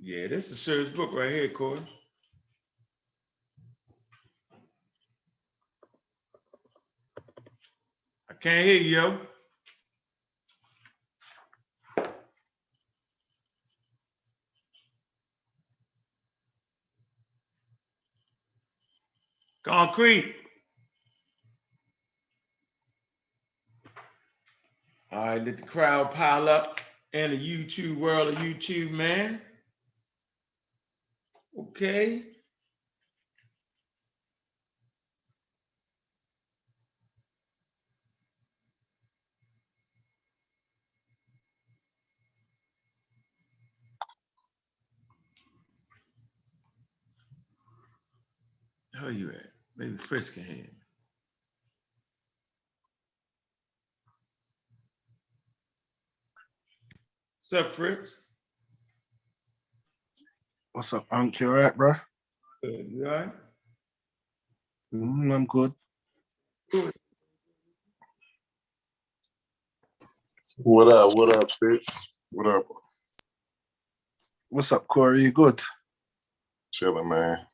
Yeah, this is a serious book right here, Corey. I can't hear you, yo. Concrete. All right, let the crowd pile up in the YouTube world of YouTube, man. Okay. How you at? Maybe Fritz can hear me. What's up, Fritz? What's up, Unc? You all right, bro? Good. You all right? I'm good. Good. What up? What up, Fitz? What up? What's up, Corey? You good? Chilling, man.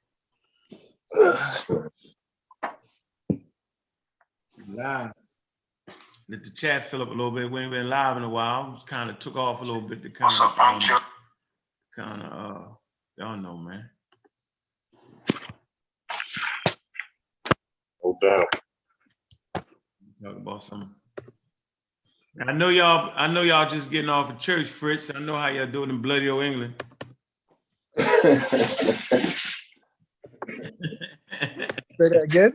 Live. Let the chat fill up a little bit. We ain't been live in a while. Just kind of took off a little bit to kind of, y'all know, man. No doubt. Talk about something. I know y'all just getting off of church, Fritz. I know how y'all doing in bloody old England. Say that again?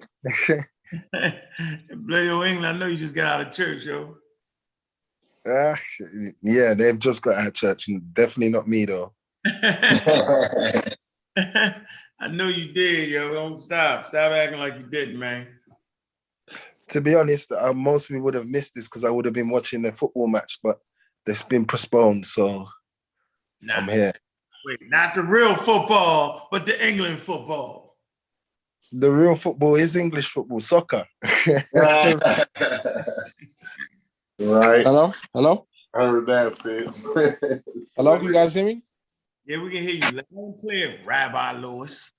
Bloody old England, I know you just got out of church, yo. Yeah, they've just got out of church. Definitely not me, though. I know you did, yo. Don't stop. Stop acting like you didn't, man. To be honest, most of me would have missed this because I would have been watching the football match, but it's been postponed, so I'm here. Wait, not the real football, but the England football. The real football is English football, soccer. Right. Hello? Hello? I heard that, Fitz. Hello? Can you guys hear me? Yeah, we can hear you loud and clear, Rabbi Lewis.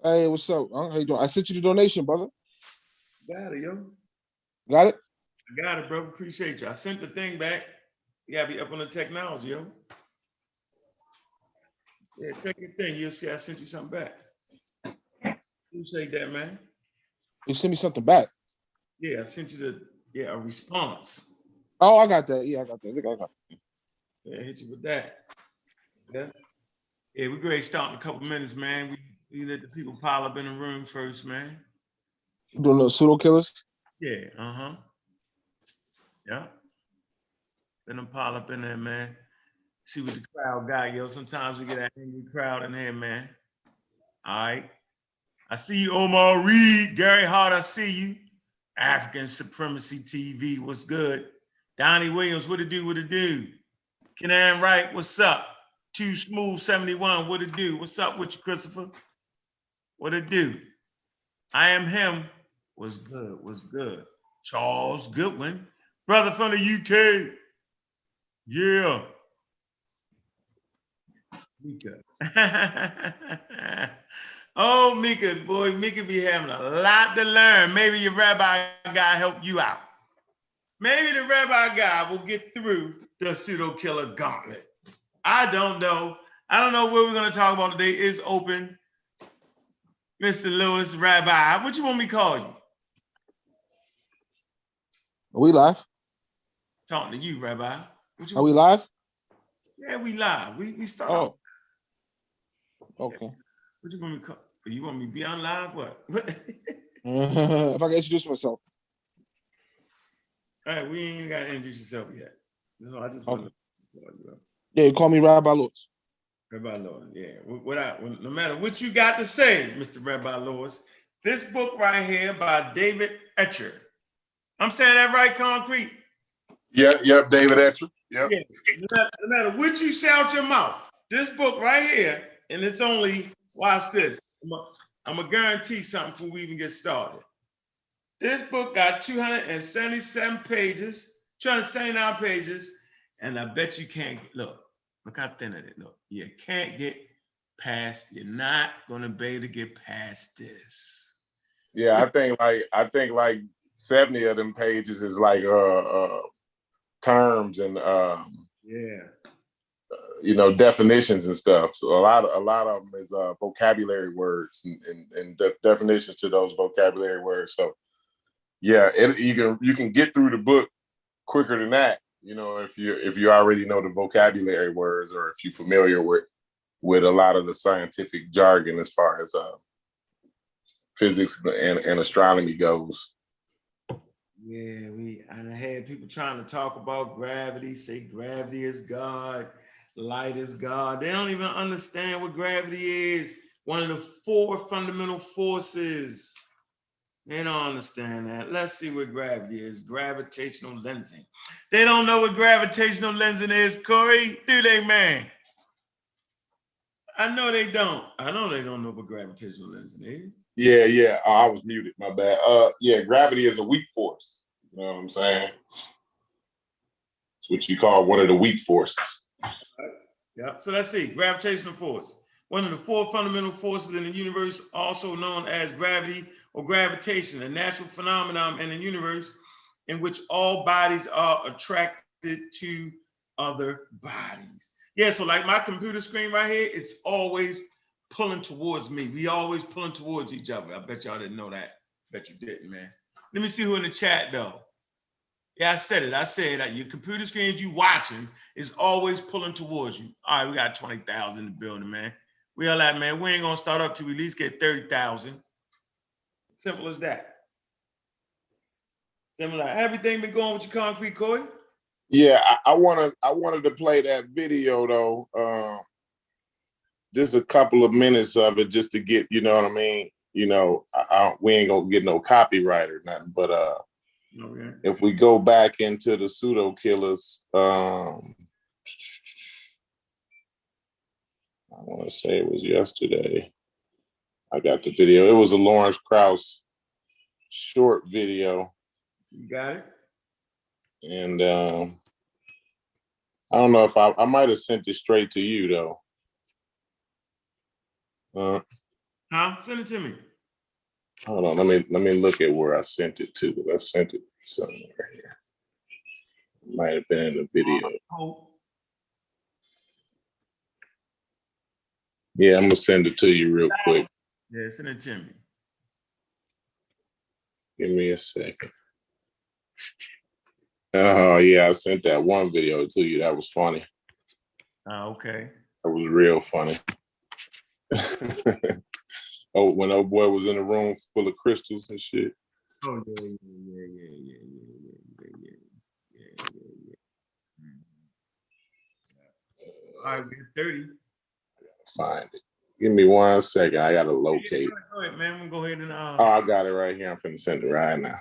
Hey, what's up? How you doing? I sent you the donation, brother. Got it, yo. Got it? I got it, bro. Appreciate you. I sent the thing back. You gotta be up on the technology, yo. Yeah, check your thing. You'll see I sent you something back. Appreciate that, man. You sent me something back. Yeah, I sent you a response. Oh, I got that. Yeah, I got that. I got that. Yeah, hit you with that. Yeah. Yeah, we're great starting in a couple minutes, man. We let the people pile up in the room first, man. You doing a little pseudo killers? Yeah, yeah. Let them pile up in there, man. See what the crowd got, yo. Sometimes we get an angry crowd in here, man. All right. I see you, Omar Reed. Gary Hart, I see you. African Supremacy TV, what's good? Donnie Williams, what it do, what it do? Kenan Wright, what's up? Too Smooth 71, what it do? What's up with you, Christopher? What it do? I am him. What's good? What's good? Charles Goodwin, brother from the UK. Yeah. Mika. Oh, Mika, boy, Mika be having a lot to learn. Maybe your rabbi guy helped you out. Maybe the rabbi guy will get through the pseudo killer gauntlet. I don't know. I don't know what we're going to talk about today. It's open. Mr. Lewis, Rabbi, what you want me to call you? Are we live? Talking to you, Rabbi. Are we live? Yeah, we live. We start. Oh. Okay. What you want me to call? You want me to be on live? What? If I can introduce myself. All right, we ain't got to introduce yourself yet. So I just want to. Yeah, you call me Rabbi Lewis. Rabbi Lewis, yeah. No matter what you got to say, Mr. Rabbi Lewis, this book right here by David Etcher. I'm saying that right, Concrete? Yep, David Etcher. Yep. Yeah. No matter what you say out your mouth, this book right here, and it's only, watch this. I'm going to guarantee something before we even get started. This book got 277 pages, 279 pages, and I bet you can't, look how thin it is. Look, you can't get past. You're not gonna be able to get past this. Yeah, I think like 70 of them pages is like terms and Yeah. Definitions and stuff. So a lot of them is vocabulary words and definitions to those vocabulary words. So yeah, you can get through the book quicker than that. If you already know the vocabulary words, or if you're familiar with a lot of the scientific jargon as far as physics and astronomy goes. Yeah, I had people trying to talk about gravity, say gravity is God, light is God. They don't even understand what gravity is. One of the 4 fundamental forces. They don't understand that. Let's see what gravity is. Gravitational lensing. They don't know what gravitational lensing is, Corey, do they, man? I know they don't. I know they don't know what gravitational lensing is. Yeah. Oh, I was muted. My bad. Yeah, gravity is a weak force. You know what I'm saying? It's what you call one of the weak forces. Yeah. So let's see. Gravitational force. One of the 4 fundamental forces in the universe, also known as gravity or gravitation, a natural phenomenon in the universe in which all bodies are attracted to other bodies. Yeah, so like my computer screen right here, it's always pulling towards me. We always pulling towards each other. I bet y'all didn't know that. Bet you didn't, man. Let me see who in the chat though. Yeah, I said it. I said that your computer screens you watching is always pulling towards you. All right, we got 20,000 in the building, man. We all that, man. We ain't gonna start up till we at least get 30,000. Simple as that. Simple as everything been going with your concrete, Corey? Yeah, I wanted to play that video though. Just a couple of minutes of it, just to get, you know what I mean. We ain't gonna get no copyright or nothing, but Okay. if we go back into the Pseudo Killas, I want to say it was yesterday. I got the video. It was a Lawrence Krauss short video. You got it? And I don't know if I might have sent it straight to you though. Send it to me. Hold on, let me look at where I sent it to. I sent it somewhere here. Might have been in the video. Yeah, I'm gonna send it to you real quick. Yeah, send it to me. Give me a second. Oh yeah, I sent that one video to you. That was funny. Okay. That was real funny. Oh, when old boy was in a room full of crystals and shit. Oh yeah. All right, we got 30. Find it. Give me 1 second. I gotta locate it. Go ahead, man. We'll go ahead and Oh, I got it right here. I'm finna send it right now.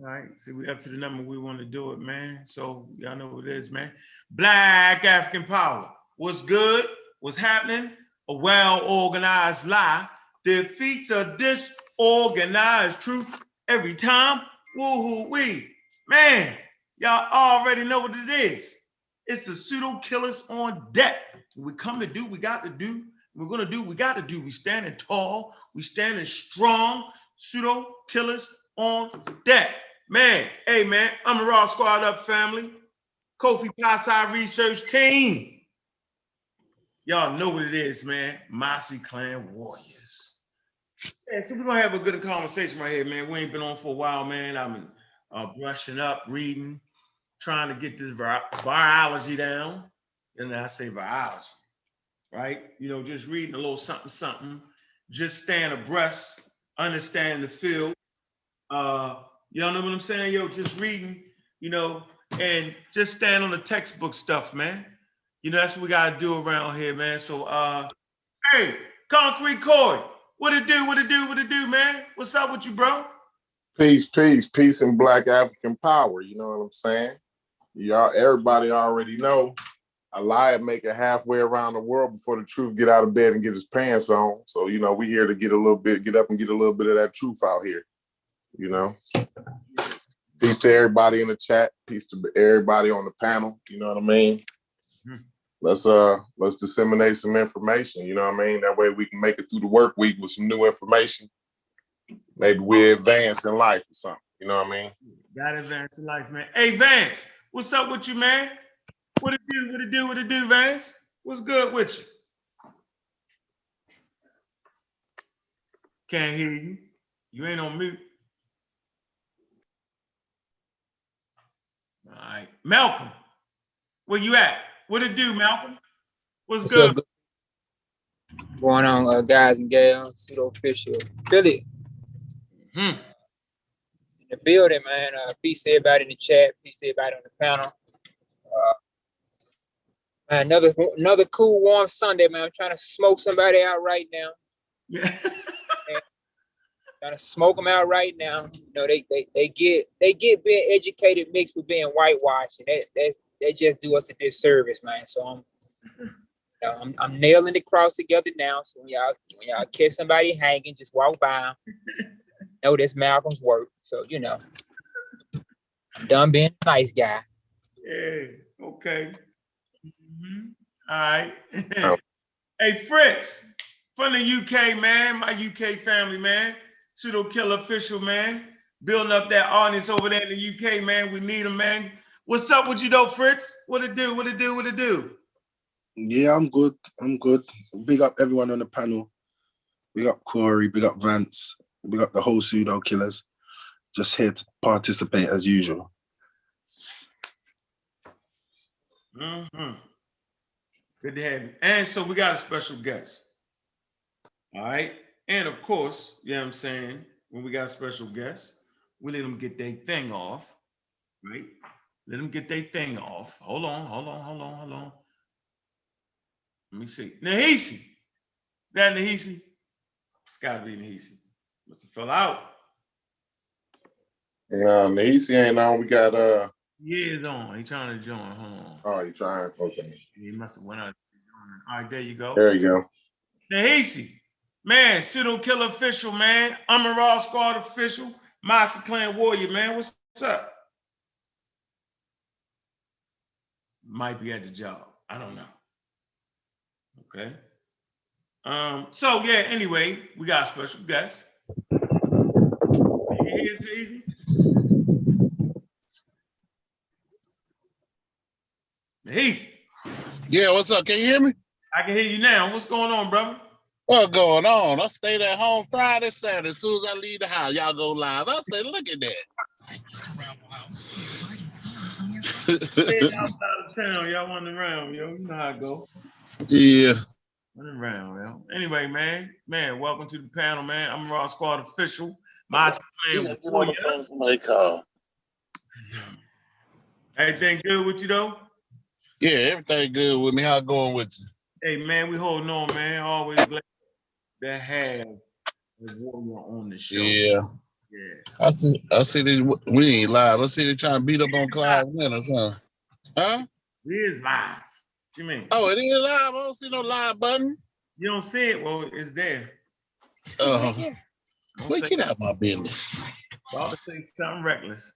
all right, see, we up to the number we want to do it, man. So y'all know what it is, man. Black African power. What's good? What's happening? A well-organized lie defeats a disorganized truth every time. Woo-hoo-wee. Man, y'all already know what it is. It's the Pseudo Killas on deck. We come to do, we got to do. We're gonna do, we got to do. We standing tall, we standing strong. Pseudo Killas on deck. Man, hey man, I'm a Raw Squad Up family. Kofi Psi Research Team. Y'all know what it is, man. Mossy Clan Warriors. Yeah, so we're gonna have a good conversation right here, man. We ain't been on for a while, man. I've been brushing up, reading, trying to get this virology down. And I say virology, right? Just reading a little something, just staying abreast, understanding the field. Y'all know what I'm saying? Yo, just reading, and just staying on the textbook stuff, man. That's what we gotta do around here, man. So hey, Concrete Corey, what it do, man? What's up with you, bro? Peace and Black African power. You know what I'm saying? Y'all, everybody already know a lie make it halfway around the world before the truth get out of bed and get his pants on. So, we here to get up and get a little bit of that truth out here. Peace to everybody in the chat. Peace to everybody on the panel. You know what I mean? let's disseminate some information. You know what I mean? That way we can make it through the work week with some new information. Maybe we advance in life or something. You know what I mean? Gotta advance in life, man. Hey, Vance, what's up with you, man? What it do? What it do? What it do, Vance? What's good with you? Can't hear you. You ain't on mute. All right. Malcolm, where you at? What it do, Malcolm? What's good? Up? Going on, guys and gals, pseudo official. Philly. In the building, man. Peace to everybody in the chat. Peace to everybody on the panel. Another cool, warm Sunday, man. I'm trying to smoke somebody out right now. Yeah. Trying to smoke them out right now. You know, they get being educated mixed with being whitewashed, and they just do us a disservice, man. So I'm nailing the cross together now. So when y'all catch somebody hanging, just walk by them. Know this Malcolm's work. So I'm done being a nice guy. Yeah. Okay. All right. Hey, Fritz, from the UK, man, my UK family, man, Pseudo Killer official, man, building up that audience over there in the UK, man. We need them, man. What's up with you, though, Fritz? What it do? What it do? What it do? Yeah, I'm good. I'm good. Big up everyone on the panel. Big up Corey. Big up Vance. Big up the whole Pseudo Killers. Just here to participate as usual. Good to have you. And so we got a special guest. All right. And of course, you know what I'm saying, when we got a special guest, we let them get their thing off, right? Let them get their thing off. Hold on. Let me see. Nahisi. That Nahisi? It's got to be Nahisi. Must have fell out. Nahisi ain't on. We got He is on. He's trying to join. Hold on. Oh, you trying? Okay. He must have went out. All right, there you go. There you go. Nahisi. Man, Pseudo Killer official, man. I'm a Raw Squad official. Master Clan Warrior, man. What's up? Might be at the job. I don't know. Okay. So yeah, anyway, we got a special guest. Here's Nahisi. Nahisi. Yeah, what's up? Can you hear me? I can hear you now. What's going on, brother? What's going on? I stayed at home Friday, Saturday. As soon as I leave the house, y'all go live. I say, look at that. Outside of town, y'all running around, yo. You know how it go. Yeah. Running around, yo. Anyway, man, welcome to the panel, man. I'm a Raw Squad official. Master Clan Warrior. Somebody call. Everything good with you though? Yeah, everything good with me. How it going with you? Hey, man, we holding on, man. Always glad to have a warrior on the show. Yeah. Yeah. I see this. We ain't live. I see they trying to beat up on Clyde Winners, huh? Huh? It is live. What you mean? Oh, it is live. I don't see no live button. You don't see it? Well, it's there. Wait, get out of my business. About to say something reckless.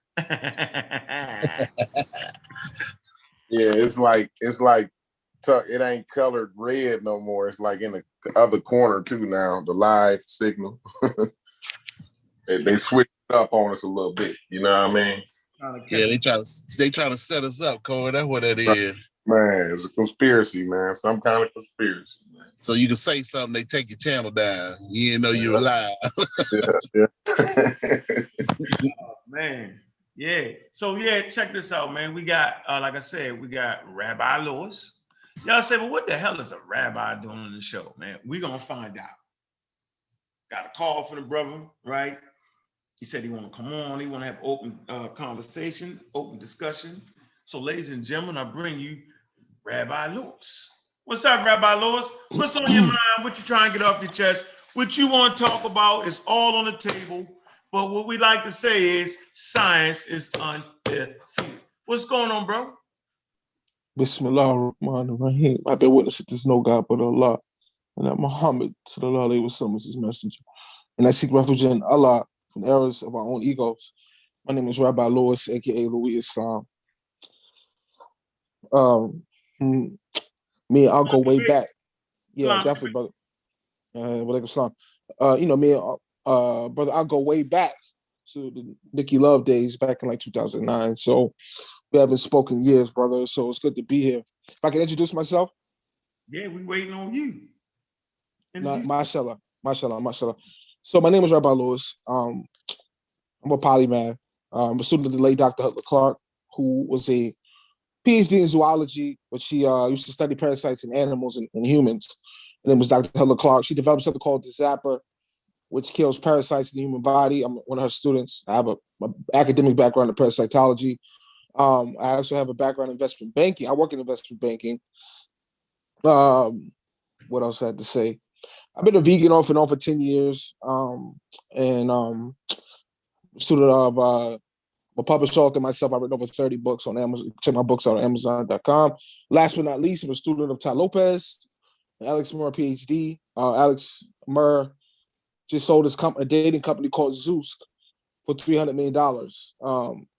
Yeah, it's like it ain't colored red no more. It's like in the other corner too now. The live signal. they switched it up on us a little bit. You know what I mean? Yeah, they trying to set us up, Corey. That's what that is. Man, it's a conspiracy, man. Some kind of conspiracy. Man. So you can say something, they take your channel down. You didn't know you were live. Yeah. Oh, man. Yeah. So yeah, check this out, man. We got, like I said, we got Rabbi Lewis. Y'all say, well, what the hell is a rabbi doing on the show, man? We're gonna find out. Got a call from the brother, right? He said he want to come on. He want to have open conversation, open discussion. So, ladies and gentlemen, I bring you Rabbi Lewis. What's up, Rabbi Lewis? What's on your mind? What you trying to get off your chest? What you want to talk about is all on the table. But what we like to say is science is undefeated. What's going on, bro? Bismillah ar-Rahman ar-Rahim. I bear witness that there's no God but Allah, and that Muhammad sallallahu alaihi wasallam is his messenger. And I seek refuge in Allah from the errors of our own egos. My name is Rabbi Lewis, aka Louis Islam. Me and I'll go way back. Yeah, Islam. definitely, brother. Walaikum salam. Me and brother, I'll go way back to the Nicky Love days back in like 2009. So we haven't spoken years, brother. So it's good to be here. If I can introduce myself. Yeah, we waiting on you. Mashallah. So my name is Rabbi Lewis. I'm a polymath. I'm a student of the late Dr. Hulda Clark, who was a PhD in zoology, but she used to study parasites in animals and humans. Her name was Dr. Hulda Clark. She developed something called the Zapper, which kills parasites in the human body. I'm one of her students. I have an academic background in parasitology. I also have a background in investment banking. I work in investment banking. What else I had to say? I've been a vegan off and on for 10 years. Student of a published author myself. I've written over 30 books on Amazon. Check my books out on Amazon.com. Last but not least, I'm a student of Ty Lopez, Alex Murr, PhD. Alex Murr just sold a dating company called Zeus for $300 million.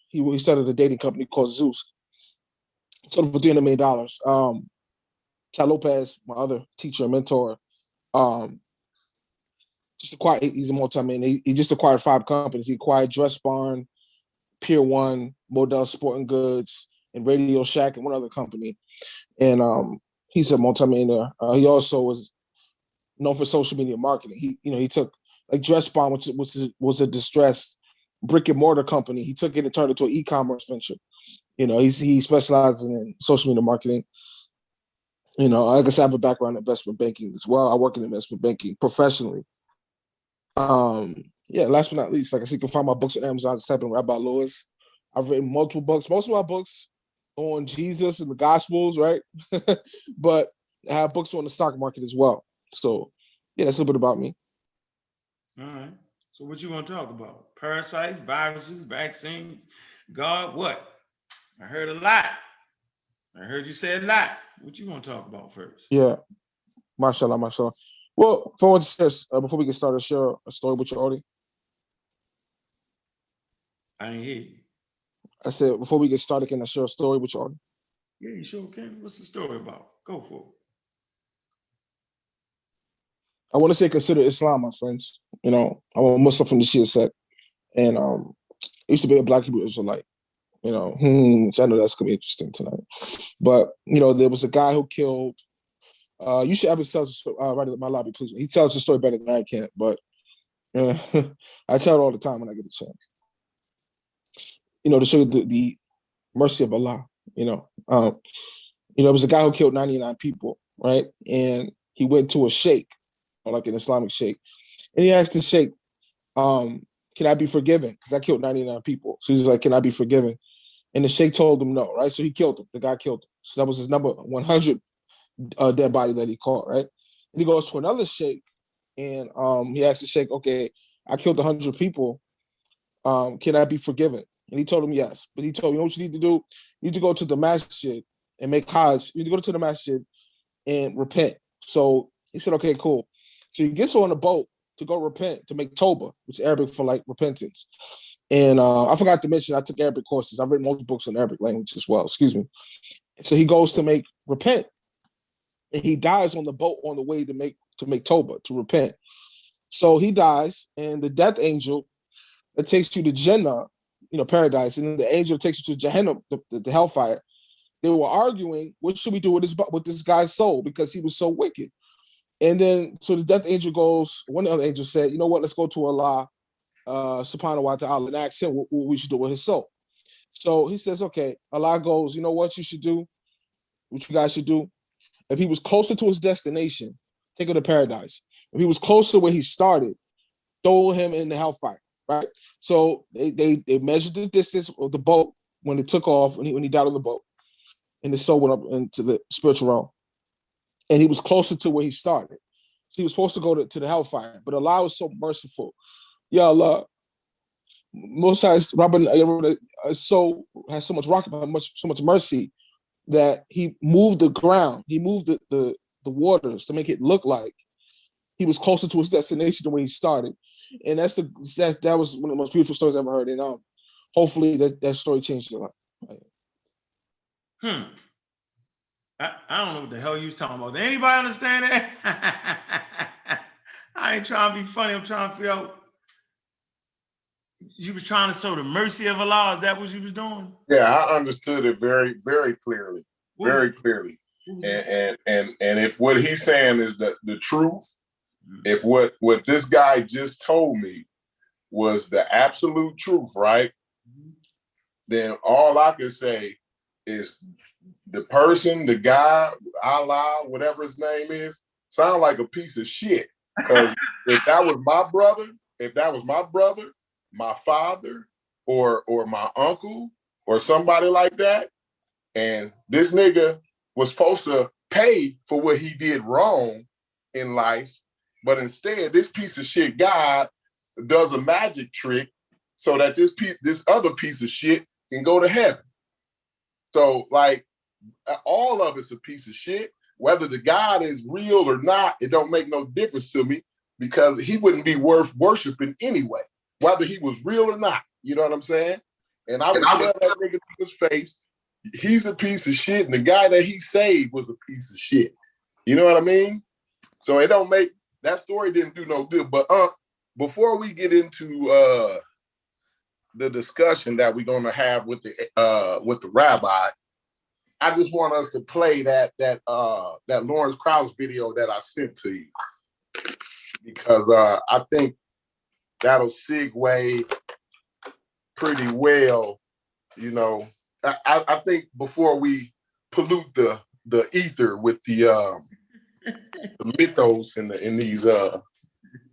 He started a dating company called Zeus. Sold it for $300 million. Ty Lopez, my other teacher and mentor, just acquired, he's a multi-millionaire. He just acquired 5 companies. He acquired Dress Barn, Pier 1, Model Sporting Goods, and Radio Shack, and one other company. And he's a multi-millionaire. He also was known for social media marketing. He took like Dress Barn, which was a distressed brick and mortar company. He took it and turned it to an e-commerce venture. He specializes in social media marketing. Like I said, I have a background in investment banking as well. I work in investment banking professionally. Last but not least, like I said, you can find my books on Amazon. Just type in Rabbi Lewis. I've written multiple books. Most of my books on Jesus and the Gospels, right? But I have books on the stock market as well. So, yeah, that's a little bit about me. All right. So what you want to talk about? Parasites, viruses, vaccines, God, what? I heard a lot. I heard you say a lot. What you want to talk about first? Yeah. Mashallah. Well, before we get started, share a story with your audience. I ain't hear you. I said, before we get started, can I share a story with your audience? Yeah, you sure can. What's the story about? Go for it. I want to say consider Islam, my friends. I'm a Muslim from the Shia sect. And I used to be a Black Hebrew Israelite. So I know that's going to be interesting tonight. But, there was a guy who killed, you should ever tell right at my lobby, please. He tells the story better than I can, but I tell it all the time when I get a chance. To show the mercy of Allah, it was a guy who killed 99 people, right? And he went to a sheikh, or like an Islamic sheikh, and he asked the sheikh, can I be forgiven? Because I killed 99 people. So he's like, can I be forgiven? And the sheikh told him no, right? So he killed him. The guy killed him. So that was his number 100 dead body that he caught, right? And he goes to another sheikh, and he asked the sheikh, okay, I killed 100 people. Can I be forgiven? And he told him yes. But he told him, what you need to do? You need to go to the masjid and make hajj. You need to go to the masjid and repent. So he said, okay, cool. So he gets on a boat to go repent, to make Toba, which is Arabic for like repentance. And I forgot to mention, I took Arabic courses. I've written multiple books in Arabic language as well, excuse me. So he goes to repent, and he dies on the boat on the way to make Toba, to repent. So he dies, and the death angel that takes you to Jannah, paradise, and then the angel takes you to Jahannam, the hellfire. They were arguing, what should we do with this guy's soul, because he was so wicked. And then, so the death angel goes, one of the other angels said, you know what, let's go to Allah, subhanahu wa ta'ala, and ask him what we should do with his soul. So he says, okay, Allah goes, you know what you guys should do? If he was closer to his destination, take him to paradise. If he was closer to where he started, throw him in the hellfire, right? So they measured the distance of the boat when it took off, when he died on the boat, and his soul went up into the spiritual realm. And he was closer to where he started. So he was supposed to go to the hellfire, but Allah was so merciful. Ya Allah, Most High Rabbi has so much mercy that he moved the ground, he moved the waters to make it look like he was closer to his destination than when he started. And that was one of the most beautiful stories I've ever heard. And hopefully that story changed your life. I don't know what the hell you was talking about. Did anybody understand that? I ain't trying to be funny. I'm trying to figure out. You was trying to show the mercy of Allah. Is that what you was doing? Yeah, I understood it very, very clearly. Very clearly. And if what he's saying is the truth, if what this guy just told me was the absolute truth, right? Then all I can say is the person, the guy, Allah, whatever his name is, sound like a piece of shit. Because if that was my brother, my father, or my uncle, or somebody like that, and this nigga was supposed to pay for what he did wrong in life, but instead this piece of shit guy does a magic trick so that this other piece of shit can go to heaven. So like all of it's a piece of shit. Whether the God is real or not, it don't make no difference to me because he wouldn't be worth worshiping anyway, whether he was real or not. You know what I'm saying? And I would tell that nigga to his face, he's a piece of shit, and the guy that he saved was a piece of shit. You know what I mean? So it don't make that story didn't do no good. But before we get into the discussion that we're gonna have with the rabbi, I just want us to play that Lawrence Krauss video that I sent to you because I think that'll segue pretty well. You know, I think before we pollute the ether with the mythos and these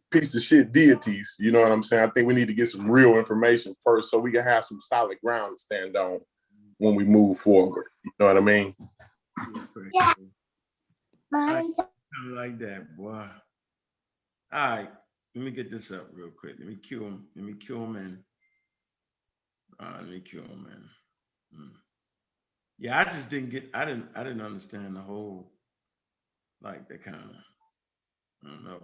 piece of shit deities, you know what I'm saying? I think we need to get some real information first so we can have some solid ground to stand on when we move forward. You know what I mean? Yeah. I like that, boy. All right, let me get this up real quick. Let me cue him. Let me cue him in. Let me cue him in. Yeah, I just didn't get. I didn't understand the whole, like that kind of. I don't know.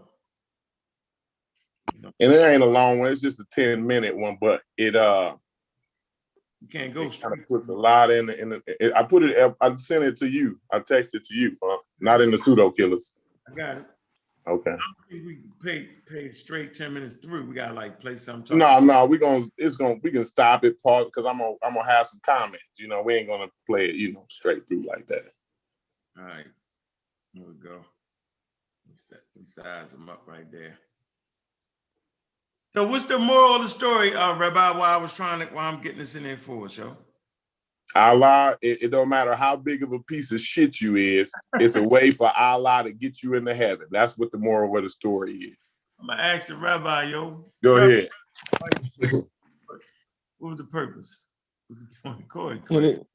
And it ain't a long one. It's just a 10-minute one, but it you can't go straight. Kind of puts a lot in the. I put it. I sent it to you. I texted to you. Not in the Pseudo Killas. I got it. Okay. I don't think we pay straight 10 minutes through. We gotta like play something. No, we can stop it, pause, because I'm gonna have some comments. You know, we ain't gonna play it, straight through like that. All right, here we go. Let size them up right there. So what's the moral of the story, Rabbi? Why I'm getting this in there for, yo? Allah, it don't matter how big of a piece of shit you is, it's a way for Allah to get you into heaven. That's what the moral of the story is. I'm gonna ask the rabbi, yo. Go ahead. What was the purpose? What was the point? Go ahead.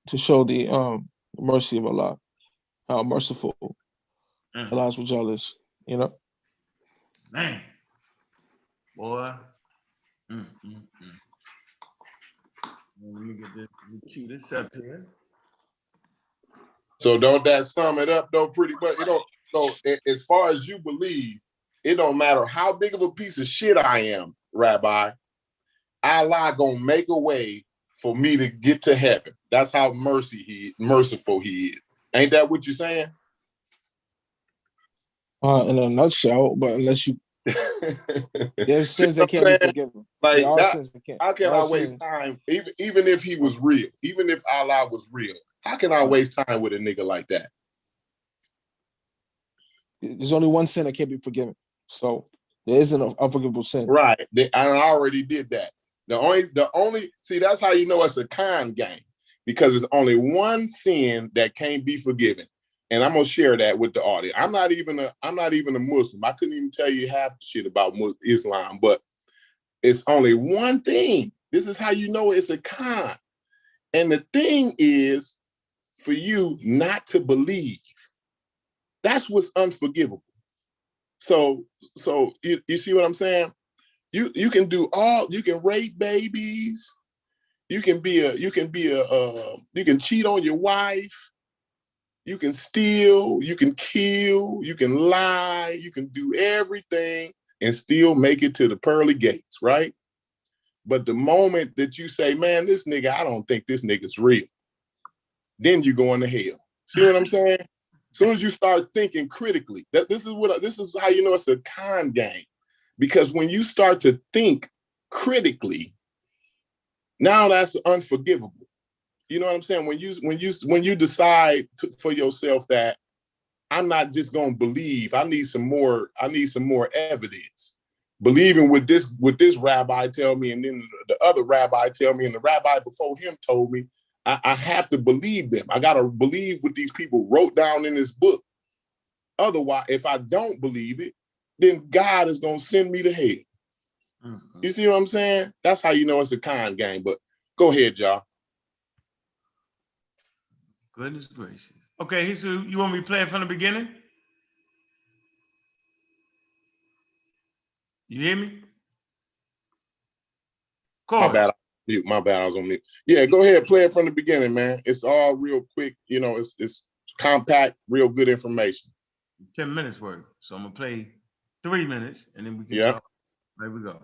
To show the mercy of Allah, how merciful Allah is, Man, boy. Let me get this. Let me cue this up here. So don't that sum it up though? Pretty much. So as far as you believe, it don't matter how big of a piece of shit I am, Rabbi. Allah gonna make a way for me to get to heaven. That's how merciful he is. Ain't that what you're saying? In a nutshell, but unless you there's sins that can't be forgiven. Like how can I waste time? Even if he was real, even if Allah was real, how can I waste time with a nigga like that? There's only one sin that can't be forgiven. So there isn't an unforgivable sin. Right. I already did that. The only see, that's how you know it's a con game, because it's only one sin that can't be forgiven. And I'm gonna share that with the audience. I'm not even a Muslim. I couldn't even tell you half the shit about Islam, but it's only one thing. This is how you know it's a con. And the thing is for you not to believe. That's what's unforgivable. So you see what I'm saying? You can do you can rape babies, you can cheat on your wife, you can steal, you can kill, you can lie, you can do everything and still make it to the pearly gates, right? But the moment that you say, man, this nigga, I don't think this nigga's real, then you're going to hell. See what I'm saying? As soon as you start thinking critically, this is how you know it's a con game. Because when you start to think critically, now that's unforgivable. You know what I'm saying? When you decide for yourself that I'm not just gonna believe, I need some more evidence. Believing what this rabbi tell me, and then the other rabbi tell me, and the rabbi before him told me, I have to believe them. I gotta believe what these people wrote down in this book. Otherwise, if I don't believe it, then God is gonna send me to hell. Mm-hmm. You see what I'm saying? That's how you know it's a con game. But go ahead, y'all. Goodness gracious. Okay, so you want me to play it from the beginning? You hear me? My bad. I was on mute. Yeah, go ahead, play it from the beginning, man. It's all real quick. You know, it's compact, real good information. 10 minutes worth. So I'm gonna play 3 minutes, and then we can talk. There we go.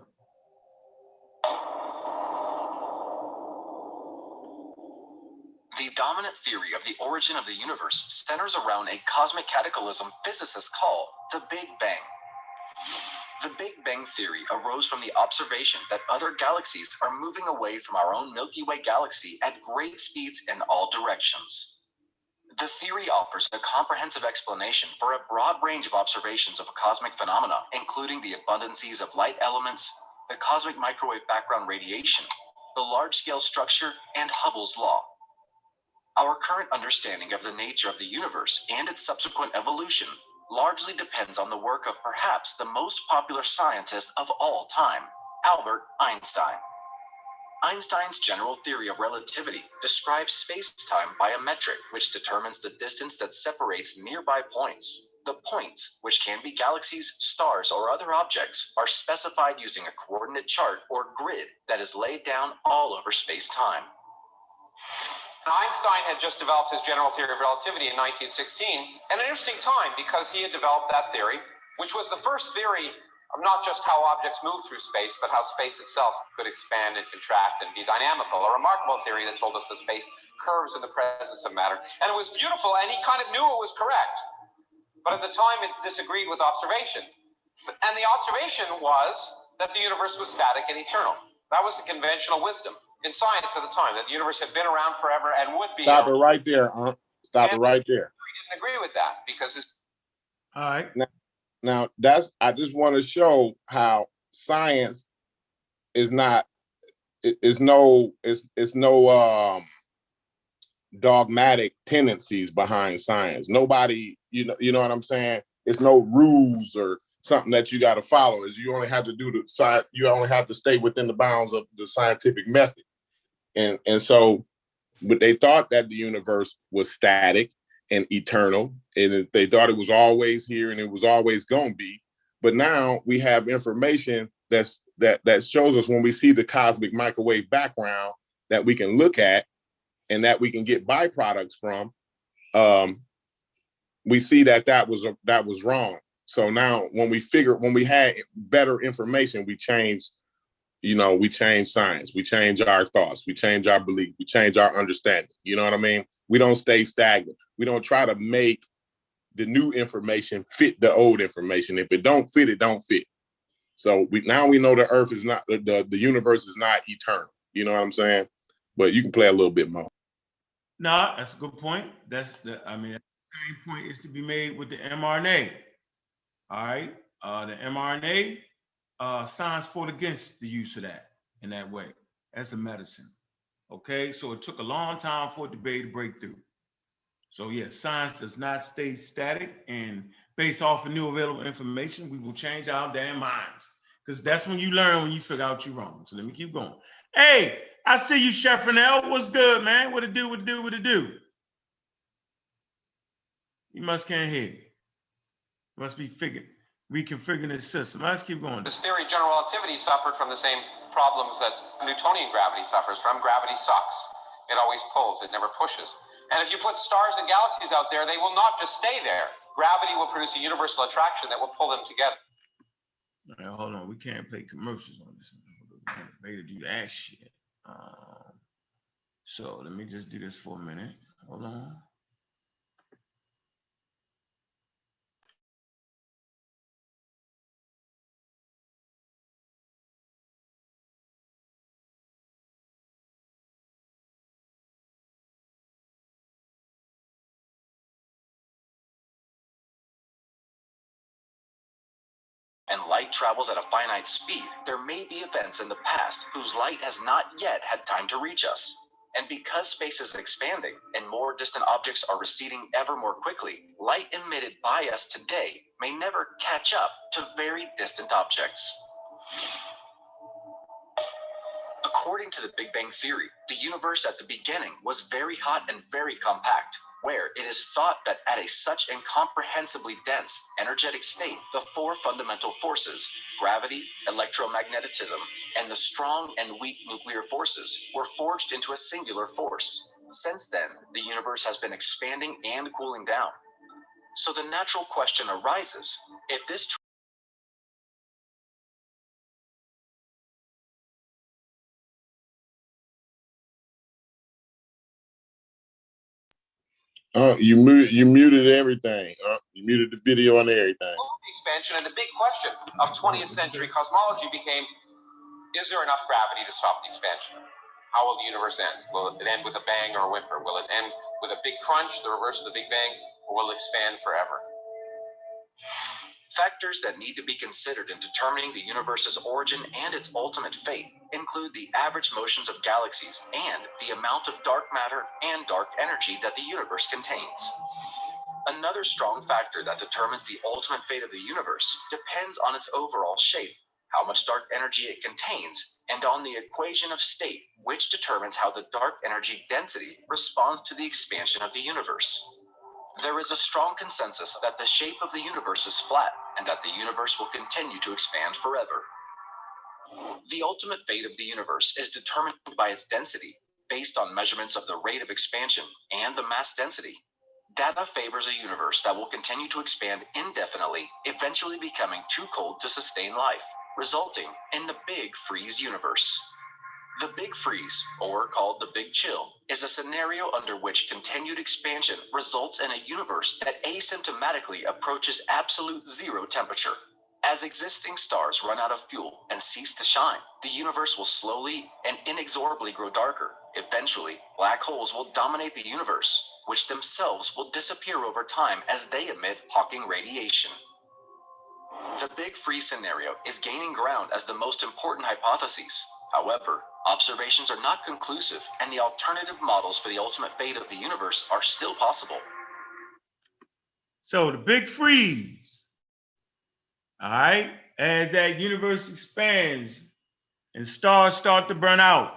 The dominant theory of the origin of the universe centers around a cosmic cataclysm physicists call the Big Bang. The Big Bang theory arose from the observation that other galaxies are moving away from our own Milky Way galaxy at great speeds in all directions. The theory offers a comprehensive explanation for a broad range of observations of cosmic phenomena, including the abundances of light elements, the cosmic microwave background radiation, the large-scale structure, and Hubble's law. Our current understanding of the nature of the universe and its subsequent evolution largely depends on the work of perhaps the most popular scientist of all time, Albert Einstein. Einstein's general theory of relativity describes space-time by a metric which determines the distance that separates nearby points. The points, which can be galaxies, stars, or other objects, are specified using a coordinate chart or grid that is laid down all over space-time. Einstein had just developed his general theory of relativity in 1916, and an interesting time because he had developed that theory, which was the first theory of not just how objects move through space, but how space itself could expand and contract and be dynamical. A remarkable theory that told us that space curves in the presence of matter. And it was beautiful, and he kind of knew it was correct. But at the time, it disagreed with observation. And the observation was that the universe was static and eternal. That was the conventional wisdom in science at the time, that the universe had been around forever and would be. Stop it right there, Stop it right there. We didn't agree with that because it's. All right. Now I just want to show how science is not, it's no dogmatic tendencies behind science. Nobody, you know what I'm saying? It's no rules or something that you got to follow. Is you only have to do the science, you only have to stay within the bounds of the scientific method. And so, but they thought that the universe was static and eternal, and they thought it was always here and it was always going to be. But now we have information that shows us, when we see the cosmic microwave background, that we can look at and that we can get byproducts from. We see that was wrong. So now when we had better information, we changed science, we change our thoughts, we change our belief, we change our understanding. You know what I mean? We don't stay stagnant. We don't try to make the new information fit the old information. If it don't fit, it don't fit. So we know the earth is not, the universe is not eternal. You know what I'm saying? But you can play a little bit more. No, that's a good point. The same point is to be made with the mRNA. All right. The mRNA, science fought against the use of that in that way as a medicine. Okay, so it took a long time for it to be able to break through. So yes, science does not stay static, and based off of new available information, we will change our damn minds, because that's when you learn, when you figure out you're wrong. So let me keep going. Hey, I see you, Chef Renell. What's good, man? What it do? You must can't hear. Must be reconfiguring the system. Let's keep going. This theory, general relativity, suffered from the same problems that Newtonian gravity suffers from. Gravity sucks. It always pulls, it never pushes. And if you put stars and galaxies out there, they will not just stay there. Gravity will produce a universal attraction that will pull them together. All right, hold on. We can't play commercials on this one. We can't pay to do that shit. So let me just do this for a minute. Hold on. and light travels at a finite speed, there may be events in the past whose light has not yet had time to reach us. And because space is expanding and more distant objects are receding ever more quickly, light emitted by us today may never catch up to very distant objects. According to the Big Bang Theory, the universe at the beginning was very hot and very compact, where it is thought that at a such incomprehensibly dense, energetic state, the four fundamental forces, gravity, electromagnetism, and the strong and weak nuclear forces, were forged into a singular force. Since then, the universe has been expanding and cooling down. So the natural question arises, if this You muted everything. You muted the video and everything. The expansion and the big question of 20th century cosmology became, is there enough gravity to stop the expansion? How will the universe end? Will it end with a bang or a whimper? Will it end with a big crunch, the reverse of the Big Bang, or will it expand forever? Factors that need to be considered in determining the universe's origin and its ultimate fate include the average motions of galaxies and the amount of dark matter and dark energy that the universe contains. Another strong factor that determines the ultimate fate of the universe depends on its overall shape, how much dark energy it contains, and on the equation of state, which determines how the dark energy density responds to the expansion of the universe. There is a strong consensus that the shape of the universe is flat and that the universe will continue to expand forever. The ultimate fate of the universe is determined by its density, based on measurements of the rate of expansion and the mass density. Data favors a universe that will continue to expand indefinitely, eventually becoming too cold to sustain life, resulting in the Big Freeze universe. The Big Freeze, or called the Big Chill, is a scenario under which continued expansion results in a universe that asymptomatically approaches absolute zero temperature. As existing stars run out of fuel and cease to shine, the universe will slowly and inexorably grow darker. Eventually, black holes will dominate the universe, which themselves will disappear over time as they emit Hawking radiation. The Big Freeze scenario is gaining ground as the most important hypothesis. However, observations are not conclusive, and the alternative models for the ultimate fate of the universe are still possible. So the Big Freeze, all right, as that universe expands and stars start to burn out.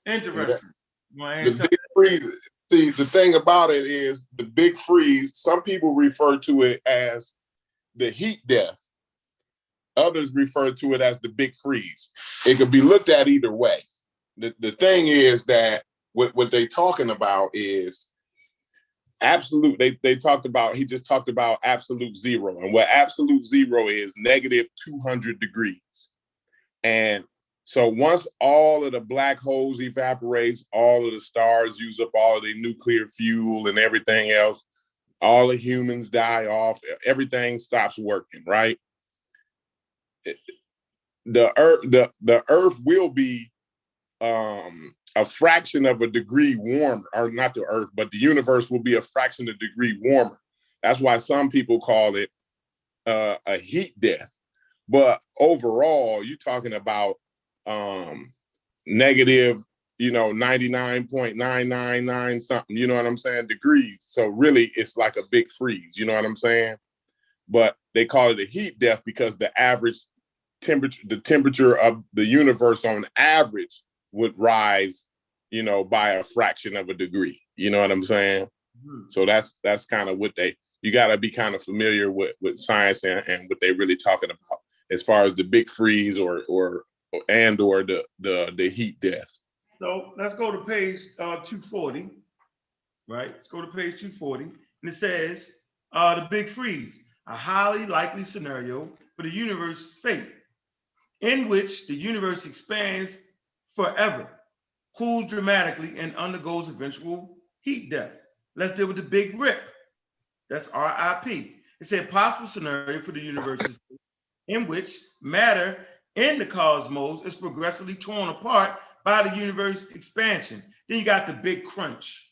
Interesting. Yeah. The Big Freeze, see, the thing about it is the Big Freeze, some people refer to it as the heat death. Others refer to it as the Big Freeze. It could be looked at either way. The thing is that what they're talking about is absolute. They talked about, he just talked about absolute zero. And what absolute zero is, negative 200 degrees. And so once all of the black holes evaporates, all of the stars use up all of their nuclear fuel and everything else, all the humans die off, everything stops working, right? The Earth will be a fraction of a degree warmer, or not the Earth, but the universe will be a fraction of a degree warmer. That's why some people call it a heat death. But overall, you're talking about negative, 99.999 something, you know what I'm saying, degrees. So really, it's like a big freeze, you know what I'm saying? But they call it a heat death because the average temperature, the temperature of the universe on average would rise, by a fraction of a degree. You know what I'm saying? Mm-hmm. So that's kind of what you got to be kind of familiar with science and what they're really talking about as far as the big freeze or the heat death. So let's go to page 240, right? Let's go to page 240, and it says the Big Freeze, a highly likely scenario for the universe's fate, in which the universe expands forever, cools dramatically, and undergoes eventual heat death. Let's deal with the Big Rip. That's RIP. It's a possible scenario for the universe's fate, in which matter in the cosmos is progressively torn apart by the universe expansion. Then you got the Big Crunch.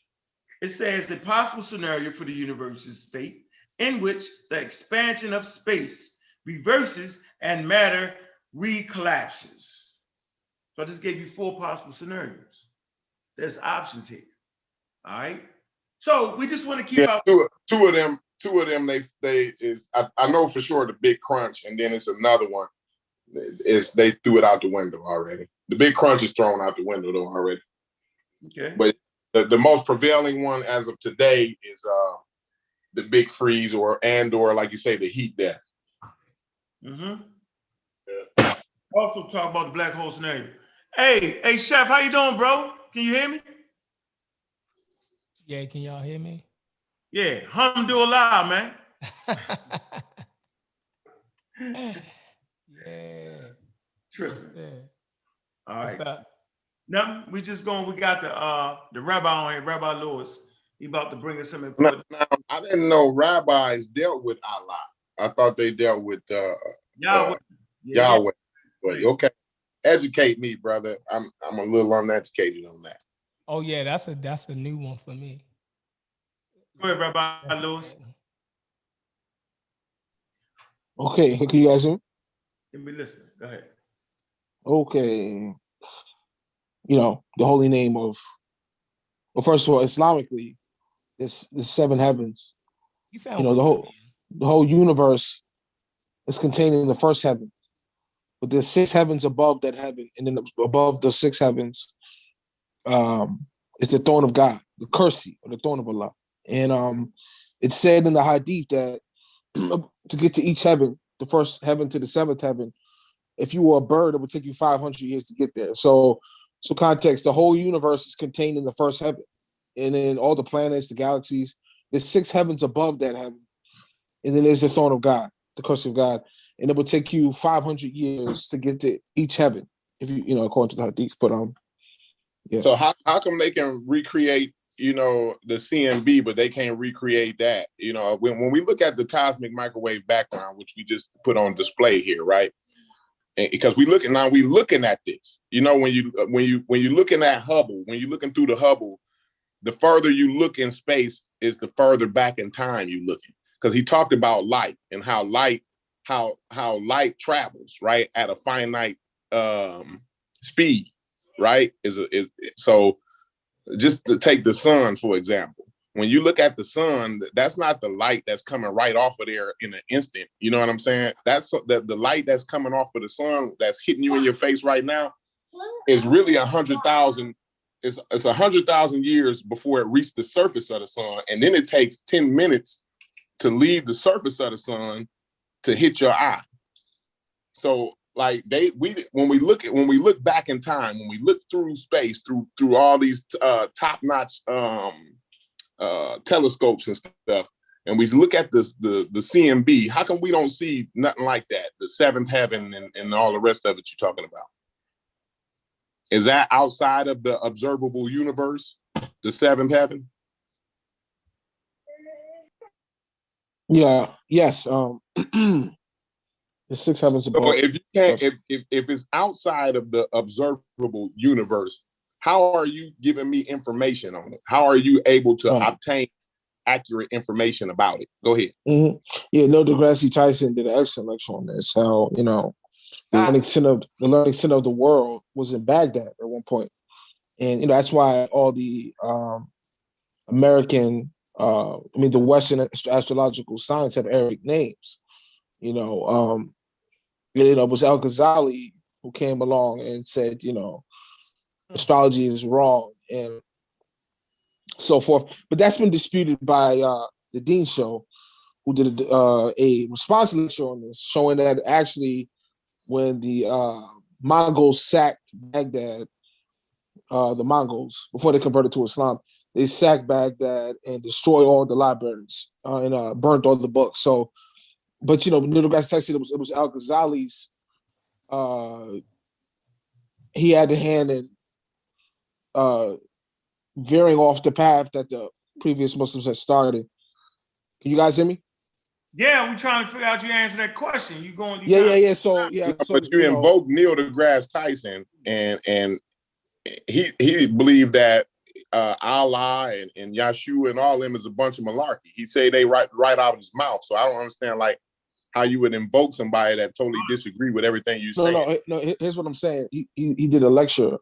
It says a possible scenario for the universe's fate, in which the expansion of space reverses and matter recollapses. So I just gave you 4 possible scenarios. There's options here. All right. So we just want to keep out two of them. They is I know for sure the Big Crunch, and then it's another one. Is they threw it out the window already. The Big Crunch is thrown out the window though already. Okay. But the most prevailing one as of today is the Big Freeze or like you say, the heat death. Mm-hmm. Yeah. Also talk about the black hole scenario. Hey, Chef, how you doing, bro? Can you hear me? Yeah, can y'all hear me? Yeah, alhamdulillah, man. Yeah. Tripping. All right. What's up? No, we got the Rabbi on here, Rabbi Lewis. He about to bring us some important. Now, I didn't know rabbis dealt with Allah. I thought they dealt with Yahweh. Yahweh. But okay, educate me, brother. I'm a little uneducated on that. Oh yeah, that's a new one for me. Go ahead, Rabbi Lewis. Okay, can you guys hear me? Let me listen. Go ahead. Okay. You know, the holy name of, well, first of all, Islamically, it's the 7 heavens. You know, the whole universe is contained in the first heaven. But there's 6 heavens above that heaven, and then above the 6 heavens, it's the throne of God, the kursi, or the throne of Allah. And it's said in the hadith that to get to each heaven, the first heaven to the 7th heaven, if you were a bird, it would take you 500 years to get there. So context, the whole universe is contained in the first heaven. And then all the planets, the galaxies, there's 6 heavens above that heaven. And then there's the throne of God, the curse of God. And it would take you 500 years to get to each heaven, if you know, according to the hadith. But yeah. So how come they can recreate, you know, the CMB, but they can't recreate that? You know, when we look at the cosmic microwave background, which we just put on display here, right? And because we looking at this, you know, when you're looking at Hubble, when you're looking through the Hubble, the further you look in space is the further back in time you looking. Because he talked about light and how light travels, right, at a finite speed, right? So just to take the sun, for example, when you look at the sun, that's not the light that's coming right off of there in an instant. You know what I'm saying? That's the light that's coming off of the sun that's hitting you in your face right now is really 100,000. It's 100,000 years before it reached the surface of the sun, and then it takes 10 minutes to leave the surface of the sun to hit your eye. So like when we look back in time, when we look through space, through all these top-notch telescopes and stuff, and we look at the CMB, how come we don't see nothing like that? The 7th heaven and all the rest of it you're talking about. Is that outside of the observable universe, the 7th heaven? Yeah. Yes. The 6 heavens above. So if you can't, if it's outside of the observable universe, how are you giving me information on it? How are you able to obtain accurate information about it? Go ahead. Mm-hmm. Yeah, Neil deGrasse Tyson did an excellent lecture on this. How, you know, the learning center of the world was in Baghdad at one point, and you know that's why all the American, the Western astrological signs have Arabic names. You know, it was Al-Ghazali who came along and said, you know, astrology is wrong and so forth. But that's been disputed by the Dean Show, who did a response lecture on this, showing that actually when the Mongols sacked Baghdad, the Mongols, before they converted to Islam, they sacked Baghdad and destroyed all the libraries and burnt all the books. So, but you know, Neil deGrasse Tyson, it was Al-Ghazali's. He had a hand in veering off the path that the previous Muslims had started. Can you guys hear me? Yeah, we're trying to figure out you answer that question. You going? Yeah. So yeah. But you invoke Neil deGrasse Tyson, and he believed that Allah and Yahshua and all them is a bunch of malarkey. He say they right out of his mouth. So I don't understand. Like, how you would invoke somebody that totally disagree with everything you say. No. Here's what I'm saying. He did a lecture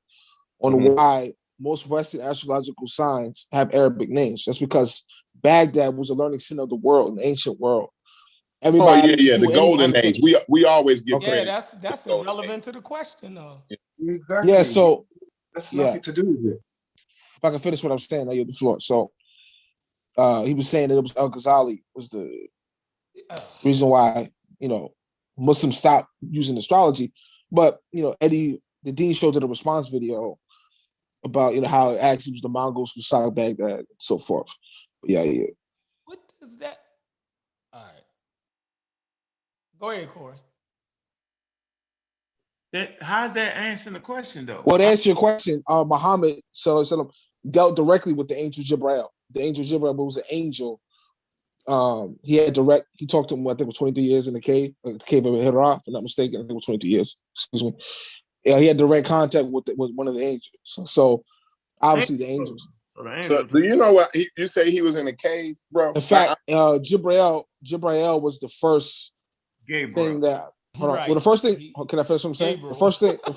on why most Western astrological signs have Arabic names. That's because Baghdad was a learning center of the world, in the ancient world. Everybody, the golden age. We always give credit. Yeah, that's irrelevant to the question, though. Exactly. Yeah, so that's nothing to do with it. If I can finish what I'm saying, I yield the floor. So he was saying that it was Al-Ghazali was the reason why, Muslims stopped using astrology. But, Eddie, the Dean showed it a response video about, how it actually was the Mongols who sacked Baghdad and so forth. But yeah. What does that? All right. Go ahead, Corey. How's that answering the question, though? Well, to answer your question, Muhammad dealt directly with the angel Jibreel. The angel Jibreel was an angel. He talked to him, I think it was 23 years in the cave of Hira, if I'm not mistaken. I think it was 23 years. Excuse me. Yeah, he had direct contact with one of the angels. So obviously the angels. So do you know what you say he was in a cave, bro? In fact, Jibreel was the first thing that. Hold on. Well, the first thing. Can I finish what I'm saying? The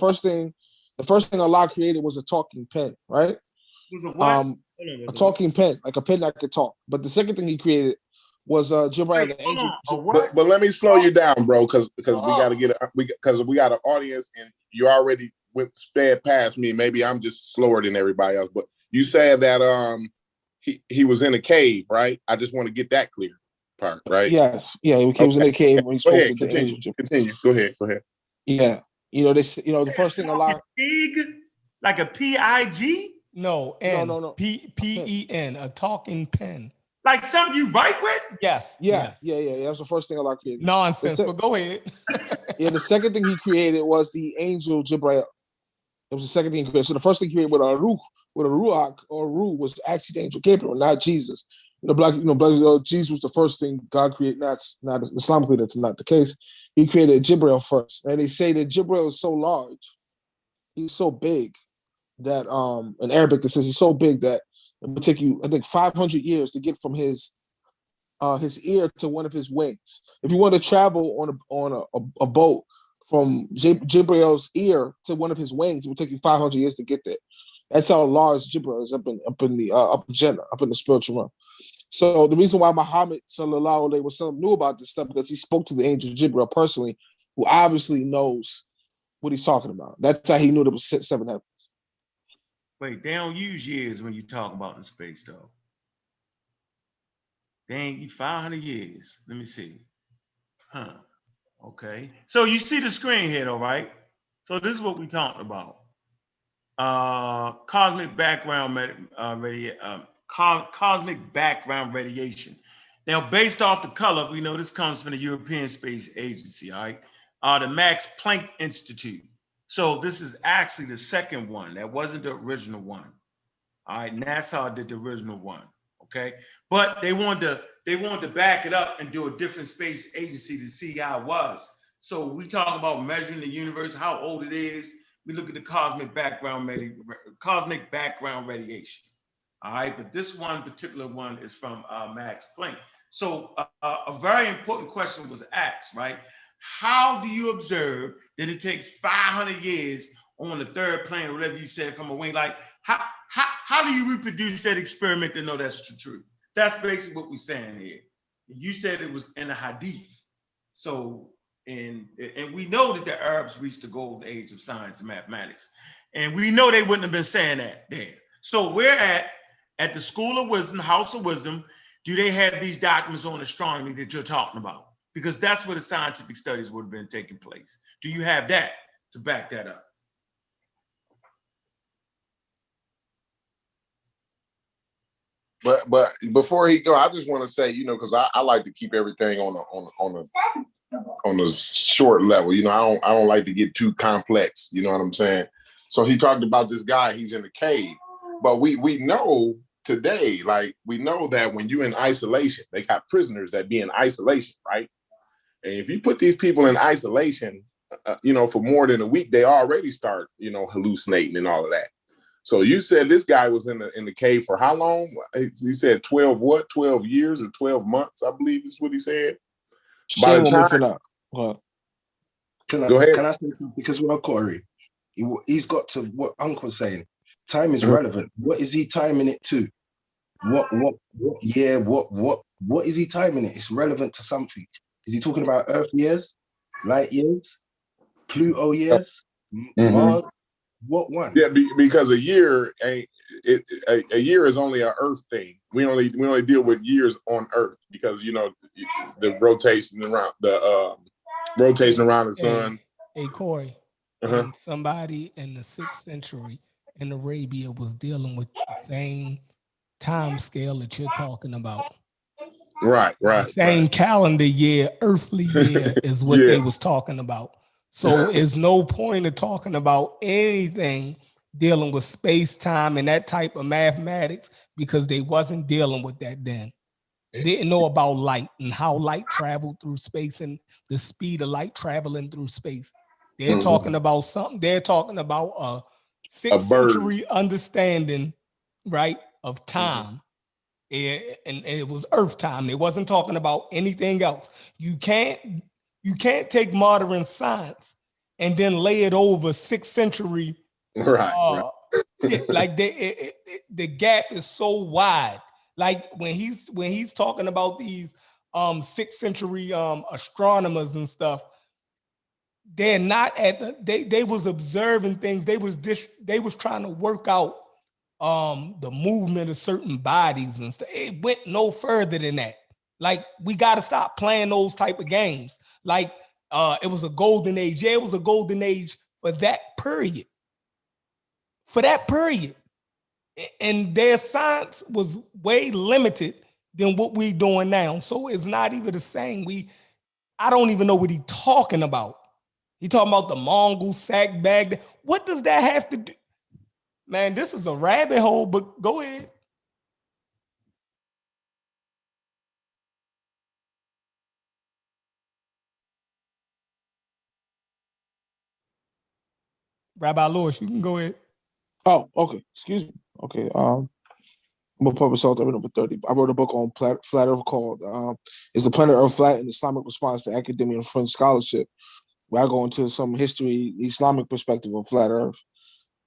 first thing Allah created was a talking pen, right? Was a what? A talking pen, like a pen that could talk. But the second thing he created was Jibreel, the angel. But let me slow you down, bro, because we got to get because we got an audience, and you already sped past me. Maybe I'm just slower than everybody else. But you said that he was in a cave, right? I just want to get that clear part, right? Yes, yeah, he was in a cave when he spoke to the angel. Continue. Go ahead. Yeah, the first thing Allah. Pig, like a PIG. No, no. P-E-N, a talking pen. Like something you write with? Yes. Yeah. That was the first thing Allah created. Nonsense, but go ahead. Yeah, the second thing he created was the angel Jibreel. It was the second thing he created. So the first thing he created with a ruach or ru was actually the angel Gabriel, not Jesus. Jesus was the first thing God created. Not Islamically, that's not the case. He created Jibreel first, and they say that Jibreel is so large, he's so big that in Arabic it says he's so big that it would take you, I think, 500 years to get from his ear to one of his wings. If you want to travel on a boat from Jibreel's ear to one of his wings, it would take you 500 years to get there. That's how large Jibreel is up in the Jannah, up in the spiritual realm. So the reason why Muhammad sallallahu alaihi wasallam knew about this stuff because he spoke to the angel Jibreel personally, who obviously knows what he's talking about. That's how he knew there was 7 heavens. Wait, they don't use years when you talk about in space, though. They ain't 500 years. Let me see. Huh. Okay. So you see the screen here, though, right? So this is what we talked about. Cosmic background cosmic background radiation. Now, based off the color, we know this comes from the European Space Agency, all right? The Max Planck Institute. So this is actually the second one. That wasn't the original one. All right, NASA did the original one, okay? But they wanted to back it up and do a different space agency to see how it was. So we talk about measuring the universe, how old it is. We look at the cosmic background radiation. All right, but this one particular one is from Max Planck. So a very important question was asked, right? How do you observe that it takes 500 years on the third plane, or whatever you said, from a wing? Like, how do you reproduce that experiment to know that's the truth? That's basically what we're saying here. You said it was in a hadith. So, and we know that the Arabs reached the golden age of science and mathematics. And we know they wouldn't have been saying that there. So we're at the School of Wisdom, House of Wisdom. Do they have these documents on astronomy that you're talking about? Because that's where the scientific studies would have been taking place. Do you have that to back that up? But before he go, I just want to say, because I like to keep everything on a short level. I don't like to get too complex. You know what I'm saying? So he talked about this guy. He's in a cave, but we know today, like we know that when you're in isolation, they got prisoners that be in isolation, right? And if you put these people in isolation, for more than a week, they already start, hallucinating and all of that. So you said this guy was in the cave for how long? He said 12 years or 12 months, I believe is what he said. By Shame the on me time, for not. Well, go ahead. Can I say something? Because with Corey, he's got to what Uncle's saying. Time is Mhm. relevant. What is he timing it to? What year? What is he timing it? It's relevant to something. Is he talking about Earth years, light years, Pluto years, Mars? What one? Yeah, because a year ain't a year is only an Earth thing. We only deal with years on Earth because the rotation around the sun. Hey, Corey, Uh-huh. and somebody in the 6th century in Arabia was dealing with the same time scale that you're talking about. Right. The same calendar year, earthly year is what Yeah. they was talking about. So it's no point of talking about anything dealing with space, time, and that type of mathematics because they wasn't dealing with that then. They didn't know about light and how light traveled through space and the speed of light traveling through space. They're talking about something. They're talking about a 6th century understanding, right, of time. And it was Earth time. They wasn't talking about anything else. You can't take modern science and then lay it over 6th century. Right. Like the gap is so wide. Like when he's talking about these 6th century astronomers and stuff, they're not at they was observing things. They was trying to work out the movement of certain bodies and stuff. It went no further than that. Like we got to stop playing those type of games. Like it was a golden age. Yeah, it was a golden age for that period. For that period. And their science was way limited than what we doing now. So it's not even the same. I don't even know what he talking about. He talking about the Mongol sack bag. What does that have to do? Man, this is a rabbit hole, but go ahead. Rabbi Lewis, you can go ahead. oh, okay. Excuse me. Okay. I'm a public author number 30. I wrote a book on flat Earth called "Is the Planet Earth Flat? An Islamic Response to Academia and French Scholarship," where I go into some history, Islamic perspective of flat Earth.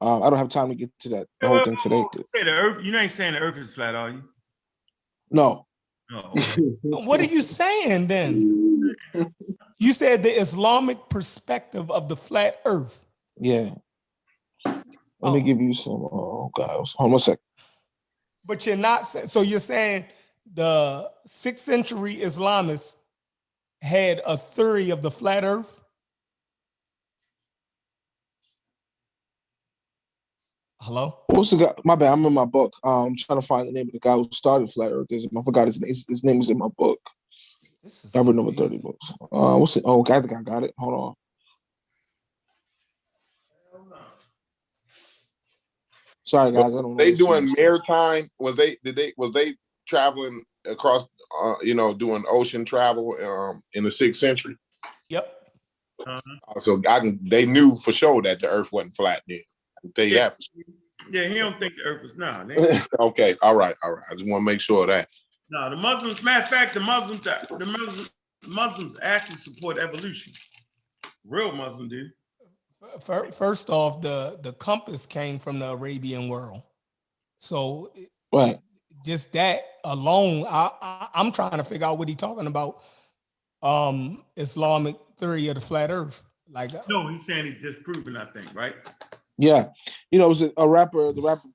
I don't have time to get to that the whole thing today. Say the Earth. You ain't saying the Earth is flat, are you? No. Oh. What are you saying then? You said the Islamic perspective of the flat Earth. Yeah. Let me give you some. Oh God, hold on one second. But you're not. So you're saying the 6th century Islamists had a theory of the flat Earth? Hello? What's the guy? My bad. I'm in my book. I'm trying to find the name of the guy who started flat Earthism. I forgot his name. His name is in my book. This is I read number 30 books. What's it? Oh, I think I got it. Hold on. Sorry, guys. I don't know. They doing maritime? Was they traveling across? Doing ocean travel in the 6th century. Yep. So they knew for sure that the Earth wasn't flat then. I can tell you that. Yeah, he don't think the Earth is nah. Okay, all right. I just want to make sure of that. No, the Muslims. Matter of fact, the Muslims actually support evolution. Real Muslim do. First off, the compass came from the Arabian world. So right. Just that alone, I'm trying to figure out what he's talking about. Islamic theory of the flat Earth. Like no, he's saying he's disproven. I think, right? Yeah, it was a rapper, the rapper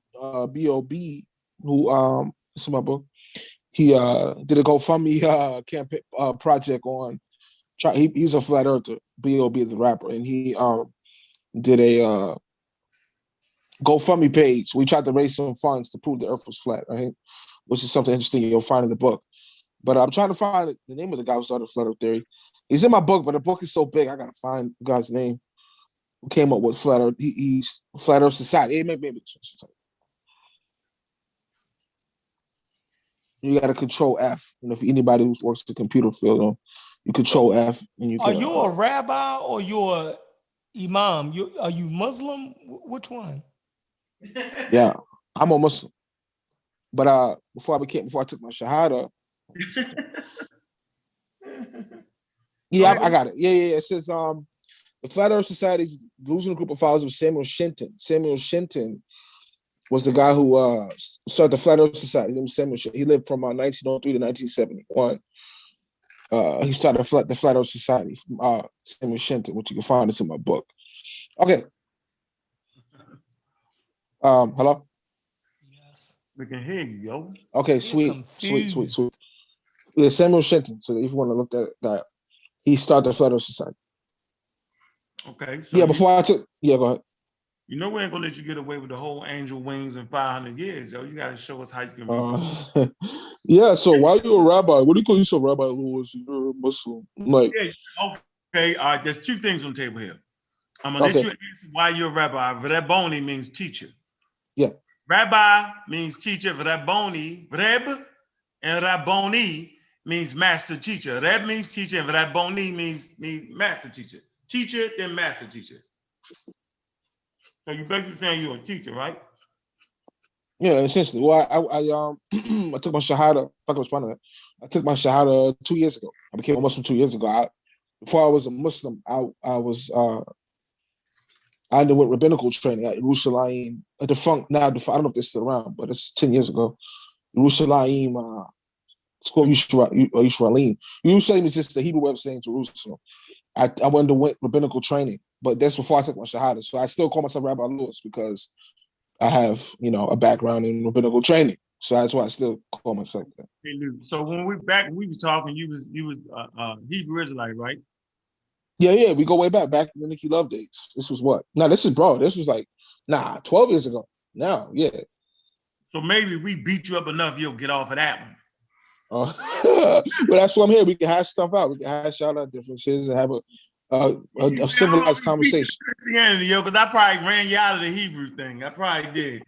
B.O.B. who it's in my book. He did a GoFundMe campaign project on. He's a flat earther. B.O.B. the rapper, and he did a GoFundMe page. We tried to raise some funds to prove the Earth was flat, right? Which is something interesting you'll find in the book. But I'm trying to find the name of the guy who started flat Earth theory. He's in my book, but the book is so big I gotta find the guy's name who came up with flat Earth. He's Flat Earth Society. Maybe you got to control F. If anybody who works the computer field, you control F, and you can. Are you a rabbi or you're a imam? Are you Muslim? Which one? Yeah, I'm a Muslim. But before I took my shahada, Yeah, Okay. I got it. Yeah. It says the Flat Earth Society's losing a group of followers of Samuel Shenton. Samuel Shenton was the guy who started the Flat Earth Society. His name was Samuel Shenton. He lived from 1903 to 1971. He started the Flat Earth Society. Samuel Shenton, which you can find this in my book. Okay. Hello. Yes. We can hear you, yo. Okay, You're sweet. confused. Yeah, Samuel Shenton. So if you want to look that guy up, he started the Flat Earth Society. Okay. So Yeah, go ahead. you know we ain't gonna let you get away with the whole angel wings in 500 years, yo. You gotta show us how you can be. Yeah, so why are you a rabbi? What do you call yourself, Rabbi Lewis? You're a Muslim. Like, Yeah, okay. All right, there's two things on the table here. I'm gonna let okay, you answer why you're a rabbi. Rabboni means teacher. yeah. Rabbi means teacher. Rabboni, Reb, and Rabboni means master teacher. Reb means teacher, and Rabboni means master teacher. Teacher, then master teacher. So you basically saying you're a teacher, right? Yeah, essentially. Well, I took my shahada. If I can respond to that, I took my shahada 2 years ago. I became a Muslim 2 years ago. Before I was a Muslim, I underwent rabbinical training at Yerushalayim, a defunct now. I don't know if they're still around, but it's 10 years ago. Yerushalayim, it's called Yerushalayim. Yerushalayim is just the Hebrew way of saying Jerusalem. I underwent rabbinical training, but that's before I took my shahada. So I still call myself Rabbi Lewis because I have, a background in rabbinical training. So that's why I still call myself that. So when we was talking, you was Hebrew Israelite, right? Yeah, we go way back in the Nicky Love days. This was what? No, this was like 12 years ago. Now, yeah. So maybe we beat you up enough, you'll get off of that one. But that's why I'm here. We can hash stuff out. We can hash out our differences and have a civilized conversation. Christianity, yo, because I probably ran you out of the Hebrew thing. I probably did.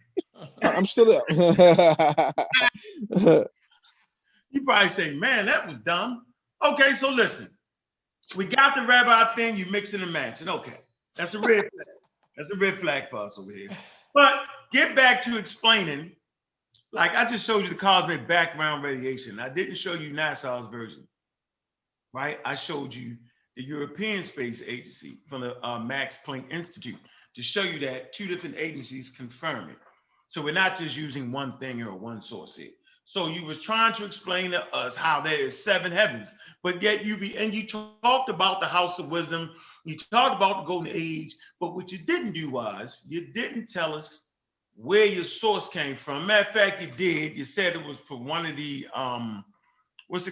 I'm still there. You probably say, man, that was dumb. Okay, so listen. We got the rabbi thing, you mixing and matching. Okay, that's a red flag. That's a red flag for us over here. But get back to explaining, like I just showed you the cosmic background radiation. I didn't show you NASA's version, right? I showed you the European Space Agency from the Max Planck Institute to show you that two different agencies confirm it. So we're not just using one thing or one source here. So you was trying to explain to us how there is 7 heavens, but yet you talked about the house of wisdom, you talked about the golden age, but what you didn't do was you didn't tell us where your source came from. Matter of fact, you did. You said it was from one of the would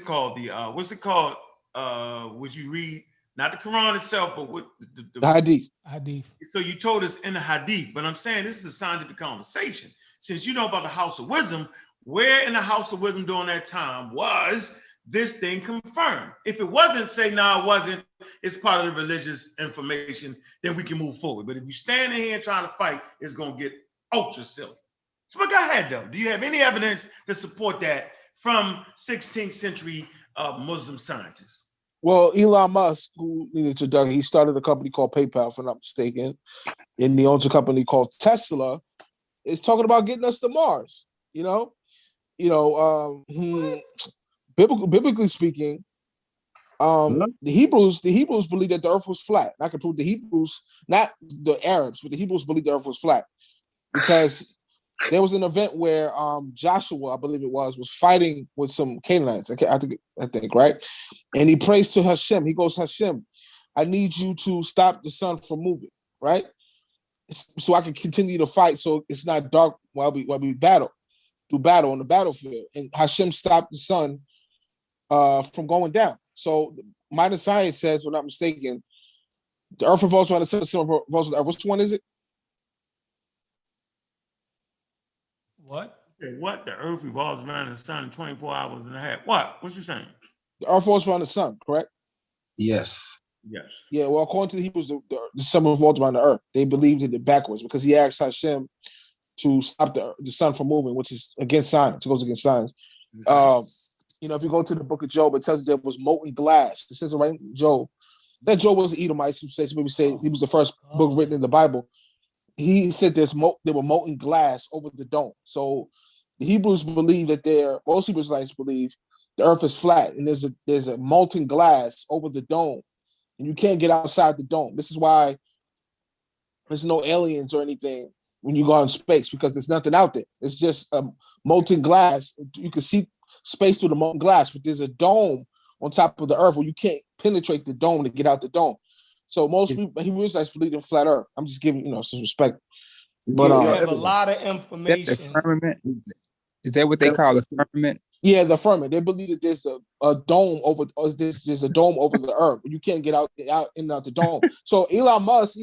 you read not the Quran itself, but what the Hadith. So you told us in the Hadith, but I'm saying this is a scientific conversation. Since you know about the house of wisdom, where in the house of wisdom during that time was this thing confirmed? If it wasn't, say, no, it wasn't, it's part of the religious information, then we can move forward. But if you stand in here and trying to fight, it's going to get ultra silly. So but go ahead, though. Do you have any evidence to support that from 16th century Muslim scientists? Well, Elon Musk, who he started a company called PayPal, if I'm not mistaken, and he owns a company called Tesla, is talking about getting us to Mars. Biblically speaking, the Hebrews believe that the earth was flat. And I can prove the Hebrews, not the Arabs, but the Hebrews believe the earth was flat because there was an event where Joshua, I believe it was fighting with some Canaanites. I think, right? And he prays to Hashem. He goes, Hashem, I need you to stop the sun from moving, right? So I can continue to fight so it's not dark while we battle on the battlefield. And Hashem stopped the sun from going down. So modern science says, if I'm not mistaken, the earth revolves around the sun, the sun revolves around the earth. Which one is it? What? What? The earth revolves around the sun in 24 hours and a half. What? What you saying? The earth revolves around the sun, correct? Yes. Yes. Yeah, well, according to the Hebrews, the sun revolves around the earth. They believed it backwards because he asked Hashem to stop the sun from moving, which is against science. It goes against science. If you go to the book of Job, it tells you there was molten glass. It says right in Job. That Job was an Edomite. Some say he was the first book written in the Bible. He said there were molten glass over the dome. So the Hebrews believe that most Hebrews believe the Earth is flat, and there's a molten glass over the dome, and you can't get outside the dome. This is why there's no aliens or anything when you go out in space, because there's nothing out there. It's just molten glass. You can see space through the molten glass, but there's a dome on top of the Earth where you can't penetrate the dome to get out the dome. So most people, Hebrew Israelites believe in flat Earth. I'm just giving some respect. But you have a lot of information. That's the firmament. Is that what they call the firmament? Yeah, the firmament. They believe that there's a dome over, or there's a dome over the Earth. You can't get out in and out the dome. So Elon Musk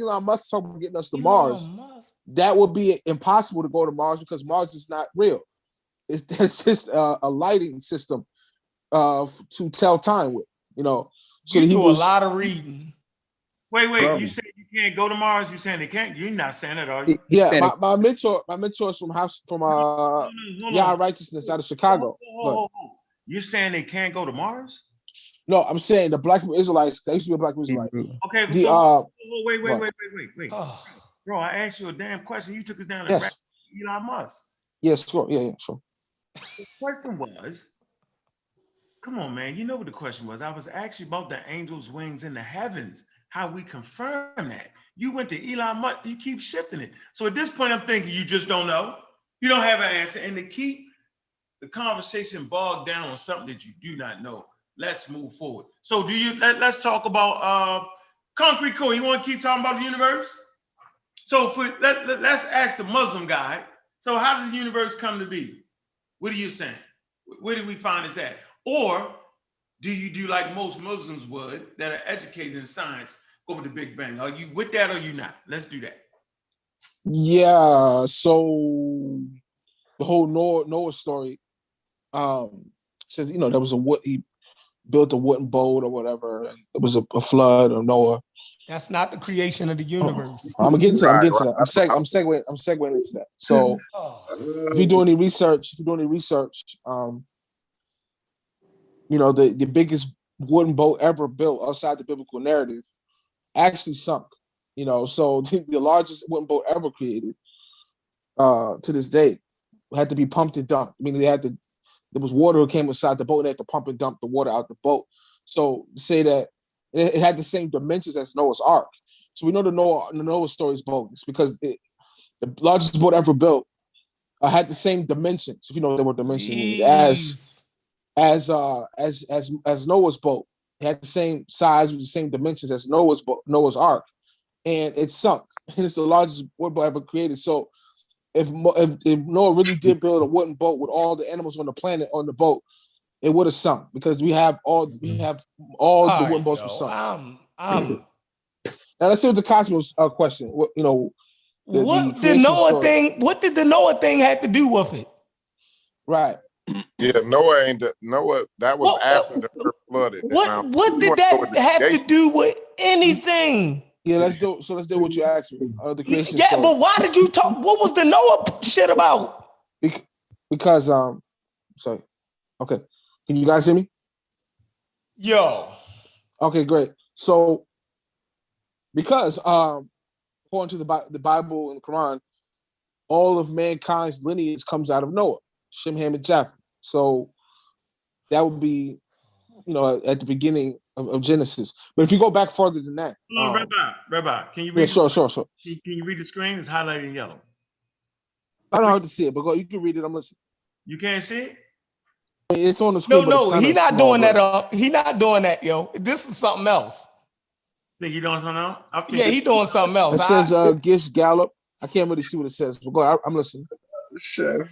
talking about getting us to Mars. That would be impossible to go to Mars because Mars is not real. It's just a lighting system to tell time with. So you do a lot of reading. Wait, you say you can't go to Mars? You saying they can't? You're not saying that, are you? Yeah, my mentor is from Righteousness out of Chicago. You're saying they can't go to Mars? No, I'm saying the Black Israelites. They used to be a Black Israelite. Okay. Wait. Bro, I asked you a damn question. You took us down to Elon Musk. Yes, sure. Yeah, sure. The question was, come on, man. You know what the question was? I was asking about the angels' wings in the heavens. How we confirm that. You went to Elon Musk, you keep shifting it. So at this point, I'm thinking you just don't know. You don't have an answer. And to keep the conversation bogged down on something that you do not know, let's move forward. So let's talk about Concrete Core. You want to keep talking about the universe? So let's ask the Muslim guy. So how does the universe come to be? What are you saying? Where do we find this at? Or do you do like most Muslims would that are educated in science, go with the Big Bang? Are you with that or you not? Let's do that. Yeah. So the whole Noah story says, there was he built a wooden boat or whatever, and it was a flood of Noah. That's not the creation of the universe. I'm getting to that. I'm segueing into that. So if you do any research, the biggest wooden boat ever built outside the biblical narrative actually sunk. So the largest wooden boat ever created to this day had to be pumped and dumped. I mean, there was water that came inside the boat, and they had to pump and dump the water out the boat. So to say that it had the same dimensions as Noah's Ark. So we know the Noah story is bogus because the largest boat ever built had the same dimensions, if you know what the word dimension means, as Noah's boat. It had the same size with the same dimensions as Noah's Ark, and it sunk. And it's the largest wooden boat ever created. So if Noah really did build a wooden boat with all the animals on the planet on the boat, it would have sunk because we have all the wooden boats were sunk. Now let's see what the Cosmos question. What did the Noah thing have to do with it? Right. Yeah, Noah. That was after the earth flooded. What did that have to do with anything? Yeah, let's do what you asked me. The creation. Yeah, but why did you talk? What was the Noah shit about? Because sorry. Okay, can you guys hear me? Yo. Okay, great. So because according to the Bible and the Quran, all of mankind's lineage comes out of Noah, Shem, Ham, and Japheth. So that would be, at the beginning of Genesis. But if you go back further than that, Rabbi, can you read? Yeah, sure. Can you read the screen? It's highlighted in yellow. I don't have to see it, but you can read it. I'm listening. You can't see it? It's on the screen. No, he's not doing that. He's not doing that, yo. This is something else. Think he doing something else? Yeah, he doing something else. It says Gish Gallup. I can't really see what it says, but go ahead. I'm listening. Sure.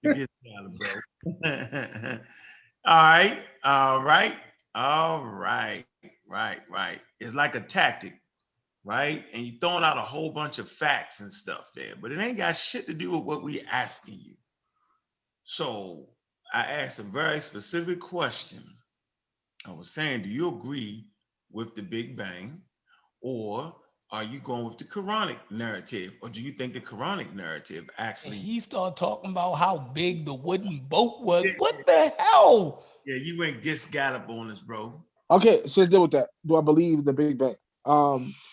Gish Gallup, bro. All right. It's like a tactic, right? And you're throwing out a whole bunch of facts and stuff there, but it ain't got shit to do with what we asking you. So I asked a very specific question. I was saying, do you agree with the Big Bang, or are you going with the Quranic narrative, or do you think the Quranic narrative actually? And he started talking about how big the wooden boat was. What the hell? Yeah, you went Gish Gallup on us, bro. Okay, so let's deal with that. Do I believe the Big Bang?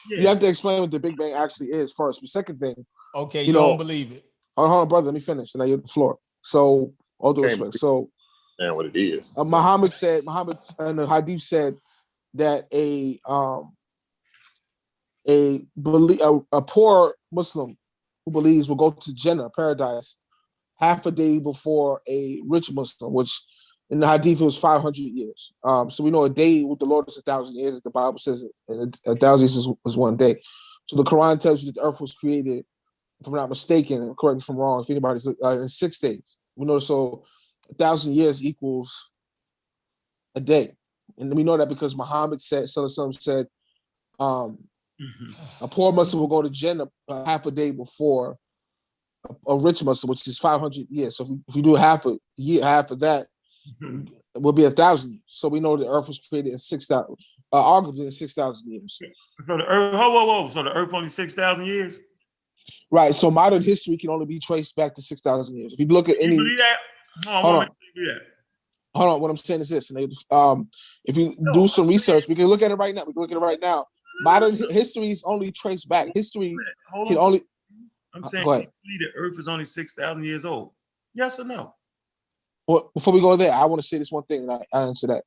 You have to explain what the Big Bang actually is first. The second thing, okay, you don't believe it. Hold on, brother. Let me finish, and I get the floor. So all due respect. So understand what it is. Muhammad and the Hadith said that a poor Muslim who believes will go to Jannah, paradise, half a day before a rich Muslim, which in the Hadith it was 500 years. So we know a day with the Lord is 1,000 years, as the Bible says, and 1,000 years is one day. So the Quran tells you that the earth was created, if I'm not mistaken, correct me if I'm wrong, if anybody's in 6 days. We know, so 1,000 years equals a day. And we know that because Muhammad said, said, a poor Muslim will go to Jannah half a day before a rich Muslim, which is 500 years. So if we do half a year, half of that, it will be 1,000 years. So we know the earth was created in 6,000, arguably in 6,000 years. So the earth, whoa. So the earth only 6,000 years? Right. So modern history can only be traced back to 6,000 years. If you look at any. You believe that? Hold on. What I'm saying is this. And if you do some research, we can look at it right now. Modern history is only traced back. History can only. I'm saying go ahead. You believe the earth is only 6,000 years old. Yes or no? Well, before we go there, I want to say this one thing, and I answer that.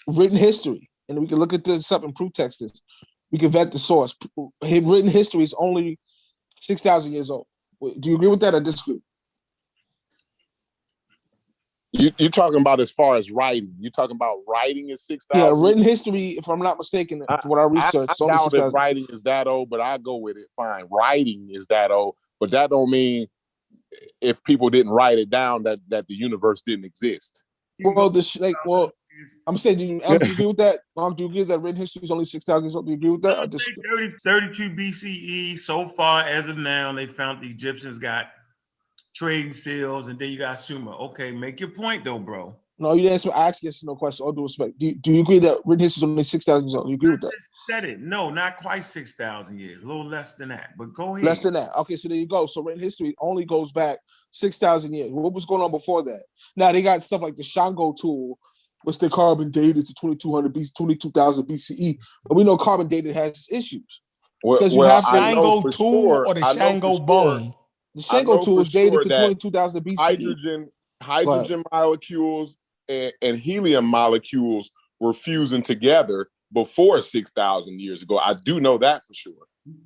Written history, and we can look at this up and proof text this. We can vet the source. Written history is only 6,000 years old. Do you agree with that or disagree? You're talking about as far as writing. You're talking about writing is 6,000? Yeah, written history, if I'm not mistaken, from what I researched. I doubt that writing is that old, but I go with it. Fine. Writing is that old, but that don't mean if people didn't write it down that the universe didn't exist. Well, I'm saying, do you agree with that? Do you agree that written history is only 6,000 years old? Do you agree with that? 32 BCE, so far as of now, they found the Egyptians got trading seals, and then you got Sumer. Okay, make your point though, bro. No, you didn't answer. I asked yes or no question. All due respect. Do you agree that written history is only 6,000 years old? Do you agree with that? Said it. No, not quite 6,000 years. A little less than that. But go ahead. Less than that. Okay, so there you go. So written history only goes back 6,000 years. What was going on before that? Now they got stuff like the Shango tool, which they carbon dated to 22,000 BCE. But we know carbon dated has issues. Because you have Shango tool or the Shango bone. The Shango tool is dated to 22,000 BCE. Hydrogen molecules and helium molecules were fusing together before 6,000 years ago. I do know that for sure.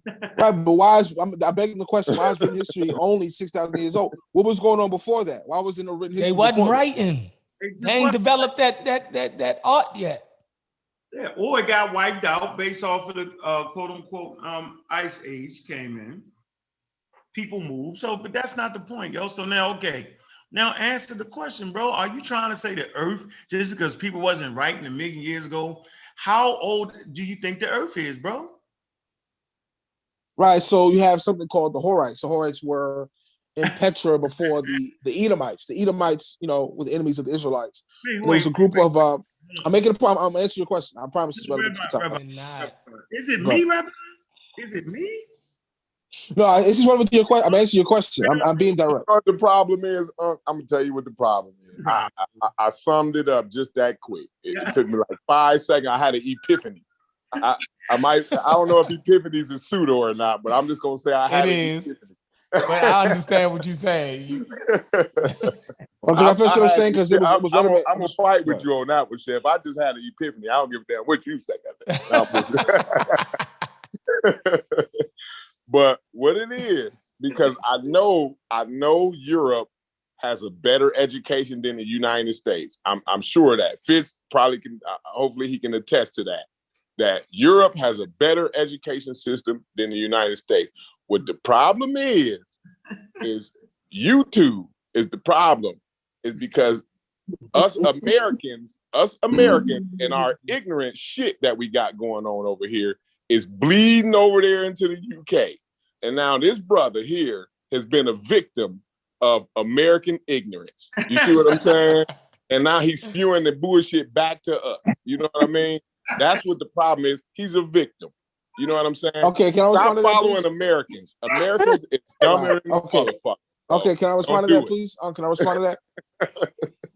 Right, but I'm begging the question, why is written history only 6,000 years old? What was going on before that? Why was in the written history? They wasn't writing. They ain't developed that art yet. Yeah, or it got wiped out based off of the quote unquote ice age came in. People move. So, but that's not the point, yo. So now, okay. Now answer the question, bro. Are you trying to say the earth, just because people wasn't writing a million years ago, how old do you think the earth is, bro? Right. So you have something called the Horites. The Horites were in Petra before the Edomites. The Edomites, were the enemies of the Israelites. There was a group of I'm making a point. I'm answering your question. I promise it's relevant to the topic. Is it me, Rabbi? Is it me? No, this is relevant to your question. I'm answering your question. I'm being direct. The problem is, I'm gonna tell you what the problem is. I summed it up just that quick. It took me like 5 seconds. I had an epiphany. I don't know if epiphanies is pseudo or not, but I'm just gonna say I had an epiphany. But I understand what you're saying. I feel so saying because it was relevant. I'm gonna fight with you on that one, Chef. I just had an epiphany. I don't give a damn what you say. But what it is, because I know Europe has a better education than the United States. I'm sure of that. Fitz probably can. Hopefully, he can attest to that. That Europe has a better education system than the United States. What the problem is YouTube is the problem. Is because us Americans and our ignorant shit that we got going on over here is bleeding over there into the UK. And now this brother here has been a victim of American ignorance. You see what I'm saying? And now he's spewing the bullshit back to us. You know what I mean? That's what the problem is. He's a victim. You know what I'm saying? Okay, can I respond to that, following Americans. Americans is dumber than motherfucker. Okay, can I respond to that, please? Can I respond to that?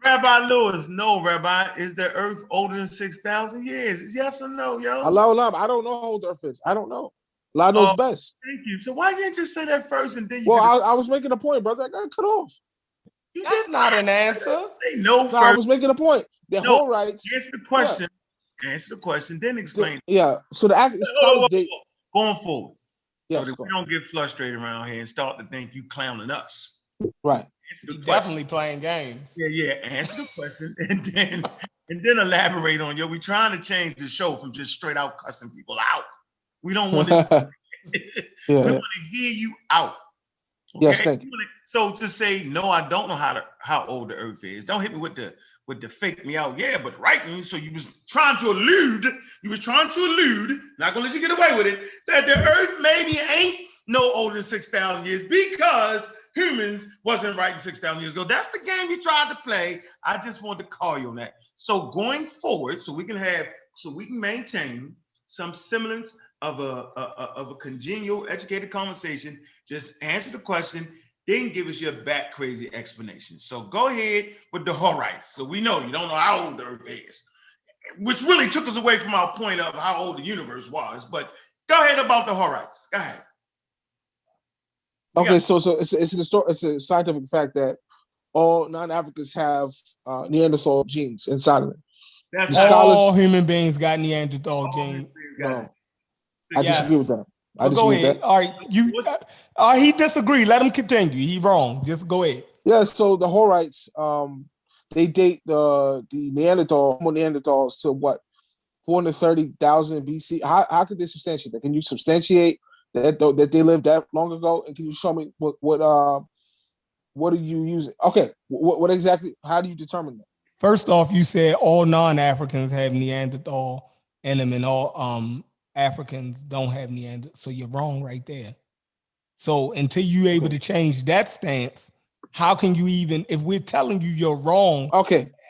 Rabbi Lewis, no, Rabbi. Is the earth older than 6,000 years? Yes or no, yo? Allah, I don't know how old the earth is. I don't know. Allah knows best. Thank you. So why didn't you just say that first and then you... Well, I was making a point, brother. I got cut off. That's not an answer. They know No, I first. was making a point. The No, whole rights. answer the question. Answer the question, then explain. Yeah. So the act is Whoa, college date. Going forward. So Yes, that go we on. don't get frustrated around here and start to think you clowning us. Right. Answer the He question. definitely playing games. Yeah. Answer the question and then elaborate on you. We're trying to change the show from just straight out cussing people out. We don't want to. We want to hear you out. Okay? Yes, thank you. So to say no, I don't know how old the Earth is. Don't hit me with the fake me out. Yeah, but right. So you was trying to allude. Not gonna let you get away with it. That the Earth maybe ain't no older than 6,000 years because humans wasn't writing 6,000 years ago. That's the game you tried to play. I just wanted to call you on that. So going forward, so we can maintain some semblance of a congenial, educated conversation. Just answer the question, then give us your back crazy explanation. So go ahead with the horites. So we know you don't know how old the Earth is, which really took us away from our point of how old the universe was. But go ahead about the horites. Go ahead. Okay, so it's a scientific fact that all non-Africans have Neanderthal genes inside of them. That's all human beings got Neanderthal genes. No, I disagree with that. Go ahead. All right, he disagreed. Let him continue. He wrong. Just go ahead. Yeah. So the Horites, they date the Homo Neanderthals to what, 430,000 BC. How could they substantiate that? Can you substantiate that they lived that long ago? And can you show me what are you using? Okay, what exactly? How do you determine that? First off, you said all non-Africans have Neanderthal in them, and all Africans don't have Neanderthal. So you're wrong right there. So until you're able to change that stance, how can you even, if we're telling you you're wrong,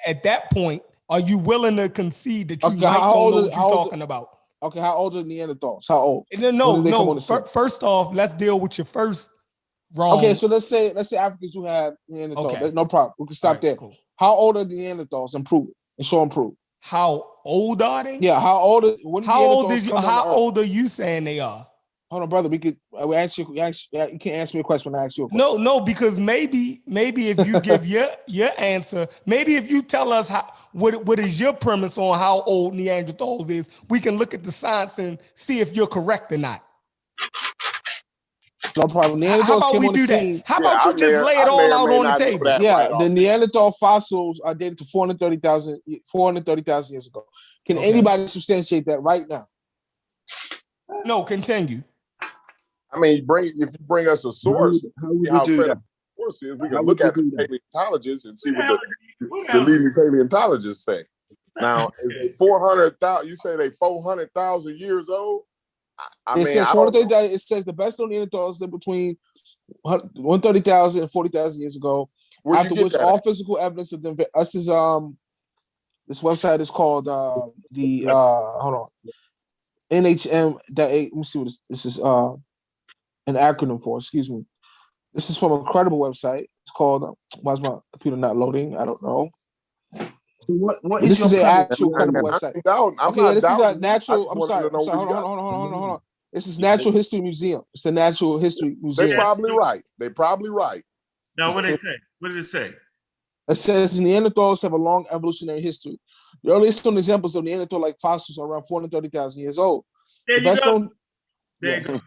at that point, are you willing to concede that you might don't know what you're talking about? Okay, how old are Neanderthals? How old? No. First off, let's deal with your first wrong. Okay, so let's say Africans do have Neanderthals. Okay. No problem. We can stop there. Cool. How old are the Neanderthals? And prove it. And show and prove. How old are they? Yeah, how old are you saying they are? Hold on, brother. We answer you can't answer me a question when I ask you a question. No, because maybe if you give your answer, maybe if you tell us what is your premise on how old Neanderthals is, we can look at the science and see if you're correct or not. No problem. How about we do that? How about you just lay it all out on the table? Yeah, the Neanderthal fossils are dated to 430,000 years ago. Can anybody substantiate that right now? No, continue. I mean, if you bring us a source, how would we do that? We can look at the paleontologists and see what the leading paleontologists say. Now, is it 400,000? You say they 400,000 years old? It says 430,000. It says the best known Neanderthals lived between 130,000 and 40,000 years ago. After which all physical evidence of them. This website is called hold on, NHM. Let me see what this is. An acronym for. Excuse me. This is from a credible website. It's called. Why is my computer not loading? I don't know. What this is an actual credible website. This is a natural. I'm sorry. Hold on. This is Natural History Museum. It's the Natural History Museum. They're probably right. Now, what did they say? What did it say? It says Neanderthals have a long evolutionary history. The earliest known examples of Neanderthal-like fossils are around 430,000 years old. There you go. There you go.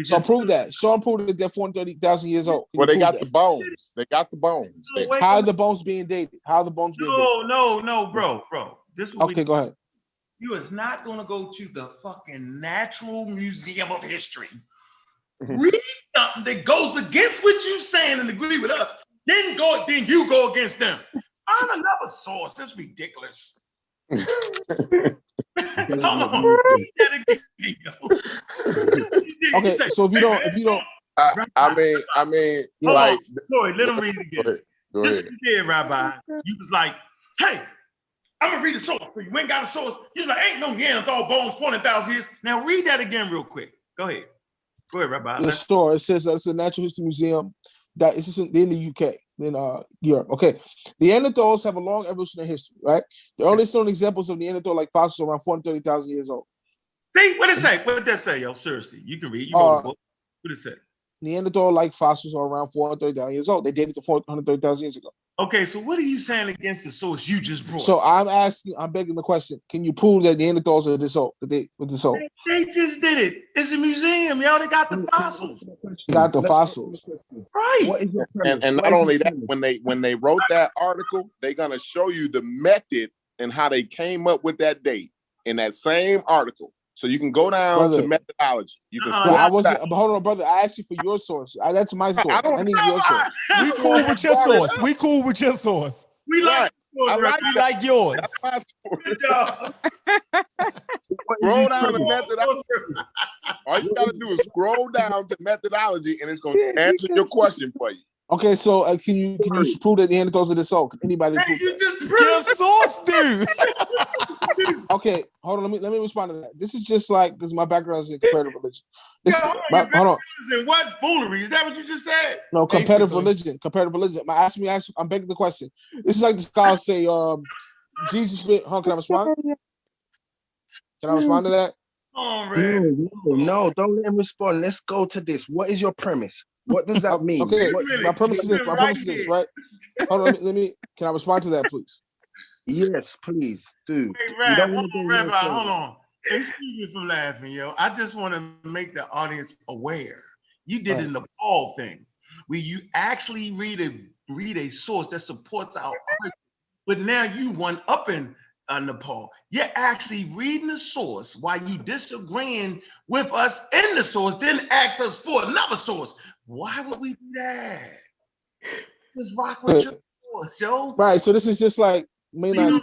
So prove that. Show and prove that they're 430,000 years old. Well, they got the bones. They got the bones. How are the bones being dated? No, bro. This okay, go ahead. You is not going to go to the fucking Natural Museum of History. Read something that goes against what you're saying and agree with us. Then you go against them. Find another source. That's ridiculous. Okay, so if you don't, I mean, like, Corey, let him read it again. Go ahead. This is you did, Rabbi. You was like, hey, I'm gonna read the source for you. You ain't got a source. You was like, ain't no Neanderthal bones 400,000 years. Now read that again real quick. Go ahead, Rabbi. The store, it says it's a Natural History Museum that is in the UK, in Europe. Okay, the Neanderthals have a long evolutionary history, right? The earliest known examples of Neanderthal-like fossils are around 430,000 years old. See, what did it say? What did that say, yo? Seriously, you can read. You wrote the book. What did it say? Neanderthal-like fossils are around 430,000 years old. They dated to 430,000 years ago. Okay, so what are you saying against the source you just brought? So I'm begging the question: can you prove that Neanderthals are this old? That they were this old? They just did it. It's a museum, yo. They got the fossils. They got the fossils. Right. What is your premise? And What not is only your that, premise? when they wrote that article, they're gonna show you the method and how they came up with that date in that same article. So you can go down to methodology. You can. I wasn't. But hold on, brother. I asked you for your source. That's my source. I need your source. We cool with your source. We cool with your source. We like yours. We like yours. That's my source. Good job. Scroll down to methodology. All you gotta do is scroll down to methodology, and it's gonna answer your question for you. Okay, so can you prove that Neanderthals are this old? Can anybody prove You that? just proved Your source, dude. Okay, hold on. Let me respond to that. This is just like because my background is in comparative religion. hold on. And what foolery? Is that what you just said? No, comparative religion. Comparative religion. I'm begging the question. This is like the scholars say, Jesus. Can I respond? Can I respond to that? No, don't let him respond. Let's go to this. What is your premise? What does that mean? Okay, my premise is this. My premise is this, right? Hold on. Let me. Can I respond to that, please? Yes, please do. Hey, Rabbi, hold on. Excuse me for laughing, yo. I just want to make the audience aware. You did a Nepal thing where you actually read a source that supports our argument, but now you one up in Nepal. You're actually reading the source while you disagreeing with us in the source, then ask us for another source. Why would we do that? Just rock with your source, yo. Right. So this is just like mainline.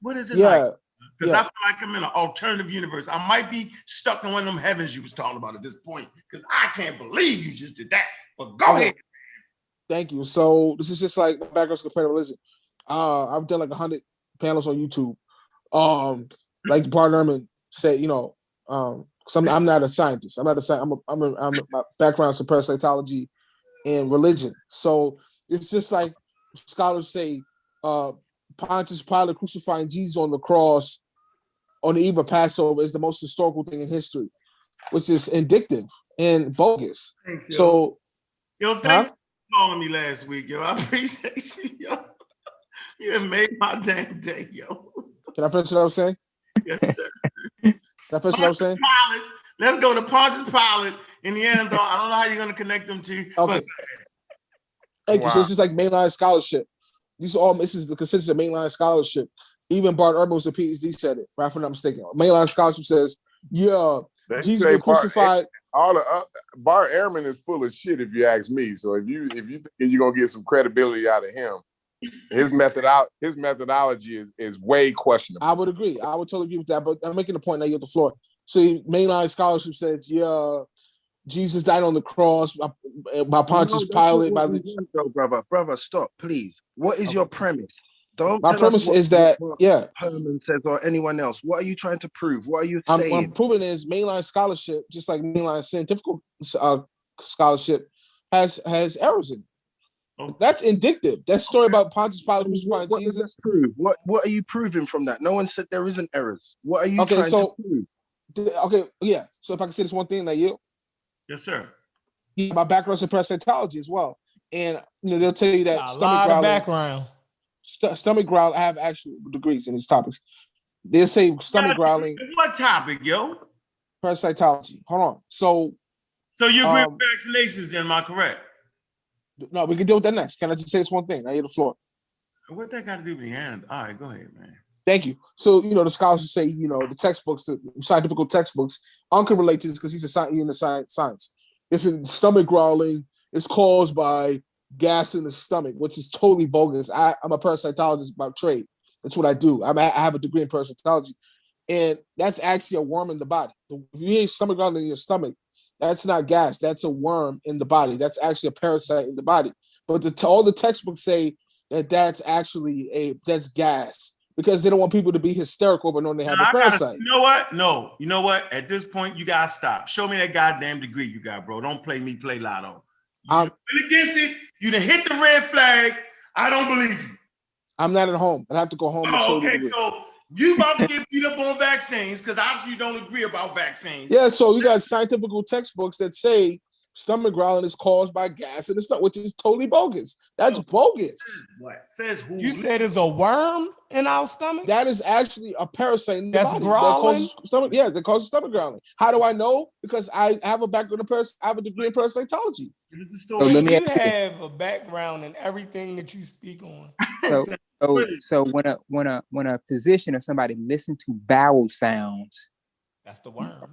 What is it like? Because I feel like I'm in an alternative universe. I might be stuck in one of them heavens you was talking about at this point, because I can't believe you just did that. But go ahead. Thank you. So this is just like background comparative religion. I've done like 100 panels on YouTube. Like Bart Ehrman said, I'm not a scientist. I'm not a scientist. My background is parasitology and religion. So it's just like scholars say, Pontius Pilate crucifying Jesus on the cross on the eve of Passover is the most historical thing in history, which is indicative and bogus. Thanks, so, thanks for calling me last week, yo. I appreciate you, yo. You have made my damn day, yo. Can I finish what I was saying? Yes, sir. Can I finish what I was saying? Pilate. Let's go to Pontius Pilate in the end. I don't know how you're going to connect them to. Okay. Thank you. So it's just like mainline scholarship. This is the consensus of mainline scholarship. Even Bart Ehrman was a PhD said it, right? If I'm not mistaken. Mainline scholarship says, Jesus was crucified. Bart Ehrman is full of shit, if you ask me. So if you think you're gonna get some credibility out of him, his methodology is way questionable. I would agree. I would totally agree with that. But I'm making the point now. You have the floor. So mainline scholarship says, Jesus died on the cross by Pontius Pilate. Brother, stop, please. What is your premise? My premise is that, Herman says or anyone else. What are you trying to prove? What are you saying? What I'm proving is mainline scholarship, just like mainline scientific scholarship, has errors in it. That's indicative. That story about Pontius Pilate crucifying Jesus. Does that prove? What are you proving from that? No one said there isn't errors. What are you trying to prove? Okay, yeah. So if I can say this one thing, like you. Yes, sir. Yeah, my background's in parasitology as well, and they'll tell you that stomach growling. I have actual degrees in these topics. They'll say stomach growling. What topic, yo? Parasitology. Hold on. So you agree with vaccinations? Then am I correct? No, we can deal with that next. Can I just say this one thing? I hear the floor. What that got to do with the hand? All right, go ahead, man. Thank you. So, the scholars say, the textbooks, the scientific textbooks, Uncle relate to this because he's a science. This is stomach growling. It's caused by gas in the stomach, which is totally bogus. I'm a parasitologist by trade. That's what I do. I have a degree in parasitology. And that's actually a worm in the body. If you hear stomach growling in your stomach, that's not gas. That's a worm in the body. That's actually a parasite in the body. But all the textbooks say that that's gas. Because they don't want people to be hysterical over knowing they have a parasite. You know what? No. You know what? At this point, you gotta stop. Show me that goddamn degree you got, bro. Don't play lotto. You've been against it. You done hit the red flag. I don't believe you. I'm not at home. I have to go home. Okay, so you about to get beat up on vaccines because obviously you don't agree about vaccines. Yeah, so you got scientific textbooks that say Stomach growling is caused by gas in the stomach, which is totally bogus. That's bogus. What says who? You said it's a worm in our stomach? That is actually a parasite in the That's body growling? that causes stomach. Yeah, that causes stomach growling. How do I know? Because I have a background in I have a degree in parasitology. So let me You ask you this. have a background in everything that you speak on. So when a physician or somebody listen to bowel sounds, That's the worms.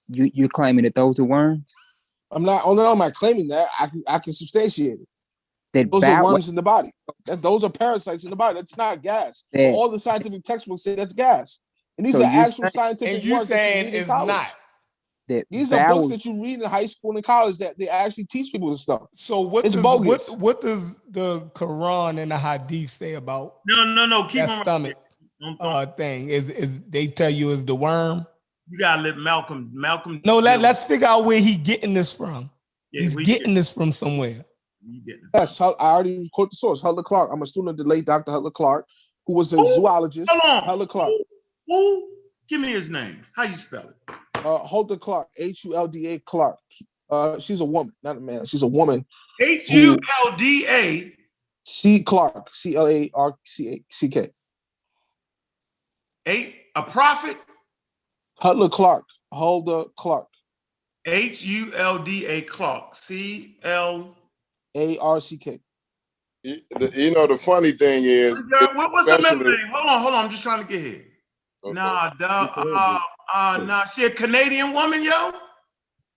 you're claiming that those are worms? I'm not only am I claiming that, I can substantiate it. That Those are worms in the body. Those are parasites in the body. That's not gas. That- All the scientific textbooks say that's gas. And these So are you're actual saying- scientific And you works that you saying read in it's college. not. That These are books bowel, that you read in high school and college that they actually teach people this stuff. So what It's does bogus. what does the Quran and the Hadith say about No. Keep that on. stomach thing? Is they tell you is the worm? You gotta let Malcolm. No, let's figure out where he getting this from. Yeah, He's where you getting this from somewhere. You getting it? Yes, I already quote the source. Hulda Clark. I'm a student of the late Dr. Hulda Clark, who was a Who? zoologist. Hold on. Hulda Clark. Who? Give me his name. How you spell it? Hulda Clark, Hulda Clark. She's a woman, not a man. She's a woman. Hulda. C. Clark, Clarck. A prophet. Hulda Clark. Hulda Clark. Hulda Clark. Clarck. You know, the funny thing is, What's the middle specialist- name? Hold on. I'm just trying to get here. Okay. Nah, she a Canadian woman, yo.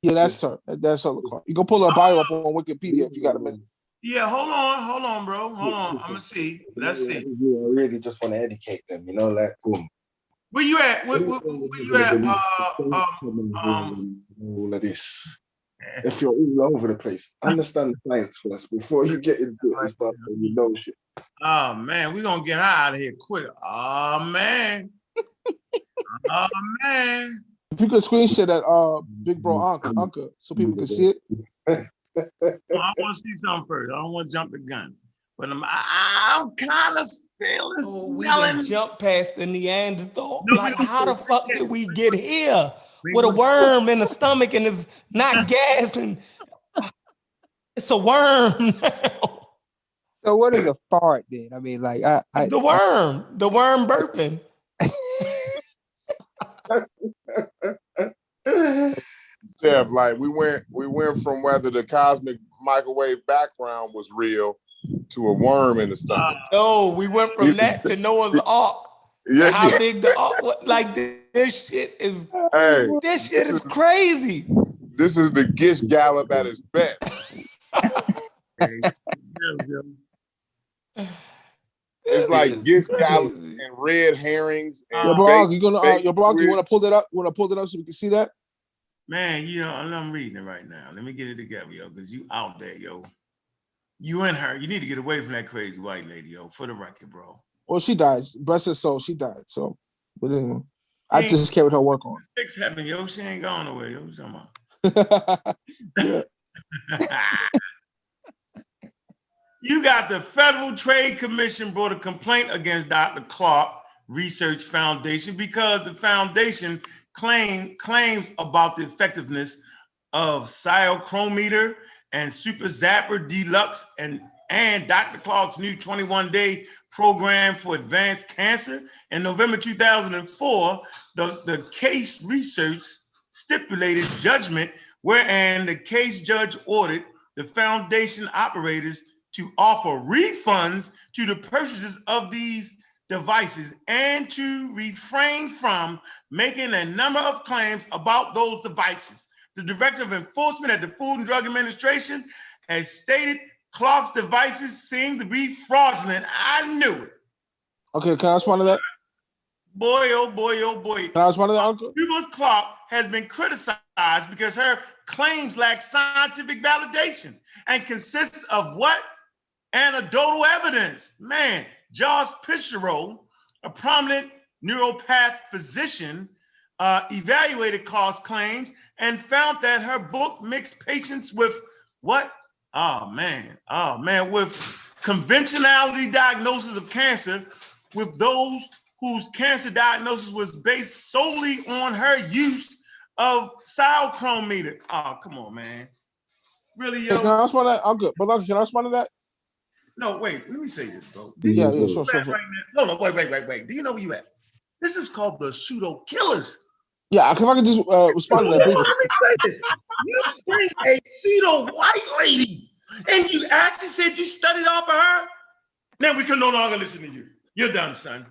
Yeah, that's her. That's Hulda Clark. You can pull her bio up on Wikipedia if you got a minute. Yeah, hold on, bro. Hold on. I'm gonna see. Let's see. I really just want to educate them, you know, like boom. Where you at? Where you at? All of this. If you're all over the place, understand the science first before you get into it and start saying you know shit. Oh man, we're gonna get her out of here quick. Oh man. Oh man. If you could screenshot that big bro Anka so people can see it. I want to see something first. I don't want to jump the gun. But I'm kind of feeling We smelling. done jump past the Neanderthal. No, Like, how the fuck did we get here with a worm in the stomach and it's not gas and it's a worm now. so what is a fart then? I mean, like The worm burping. Steph, like we went from whether the cosmic microwave background was real to a worm in the stomach. No, we went from that to Noah's Ark. Yeah, How big the ark was. Like this shit is Hey, this shit is crazy. this is the Gish Gallop at its best. It's like Gish Gallop and red herrings. And Yo, bro, you bait you want to pull that up? You want to pull that up so we can see that? Man, I'm reading it right now. Let me get it together, yo, because you out there, yo. You and her, you need to get away from that crazy white lady, yo, for the record, bro. Well, she died. Bless her soul, she died. So, but anyway, I just carried her work on. Six heaven, yo. She ain't gone nowhere, yo. What you talking about? Yeah. You got the Federal Trade Commission brought a complaint against Dr. Clark Research Foundation because the foundation claims about the effectiveness of cytochrometer and Super Zapper Deluxe and Dr. Clark's new 21-day program for advanced cancer. In November 2004, the case research stipulated judgment wherein the case judge ordered the foundation operators to offer refunds to the purchasers of these devices and to refrain from making a number of claims about those devices. The Director of Enforcement at the Food and Drug Administration has stated Clark's devices seem to be fraudulent. I knew it. Okay, can I respond to that? Boy, oh boy, oh boy. Can I respond to that, Uncle? Clark has been criticized because her claims lack scientific validation and consists of what? Anecdotal evidence. Man, Josh Pichero, a prominent neuropath physician, evaluated Clark's claims and found that her book mixed patients with what? With conventionality diagnosis of cancer with those whose cancer diagnosis was based solely on her use of cytochrometer. Oh, come on, man. Really, Hey, yo? can I respond to that, Uncle? But Uncle, can I respond to that? No, wait. Let me say this, bro. Yeah, Yeah, sure. Right now? No, wait. Do you know where you at? This is called the Pseudo Killas. Yeah, if I could just respond to that briefly. Let me say this. You bring a pseudo white lady, and you actually said you studied off of her. Now we can no longer listen to you. You're done, son.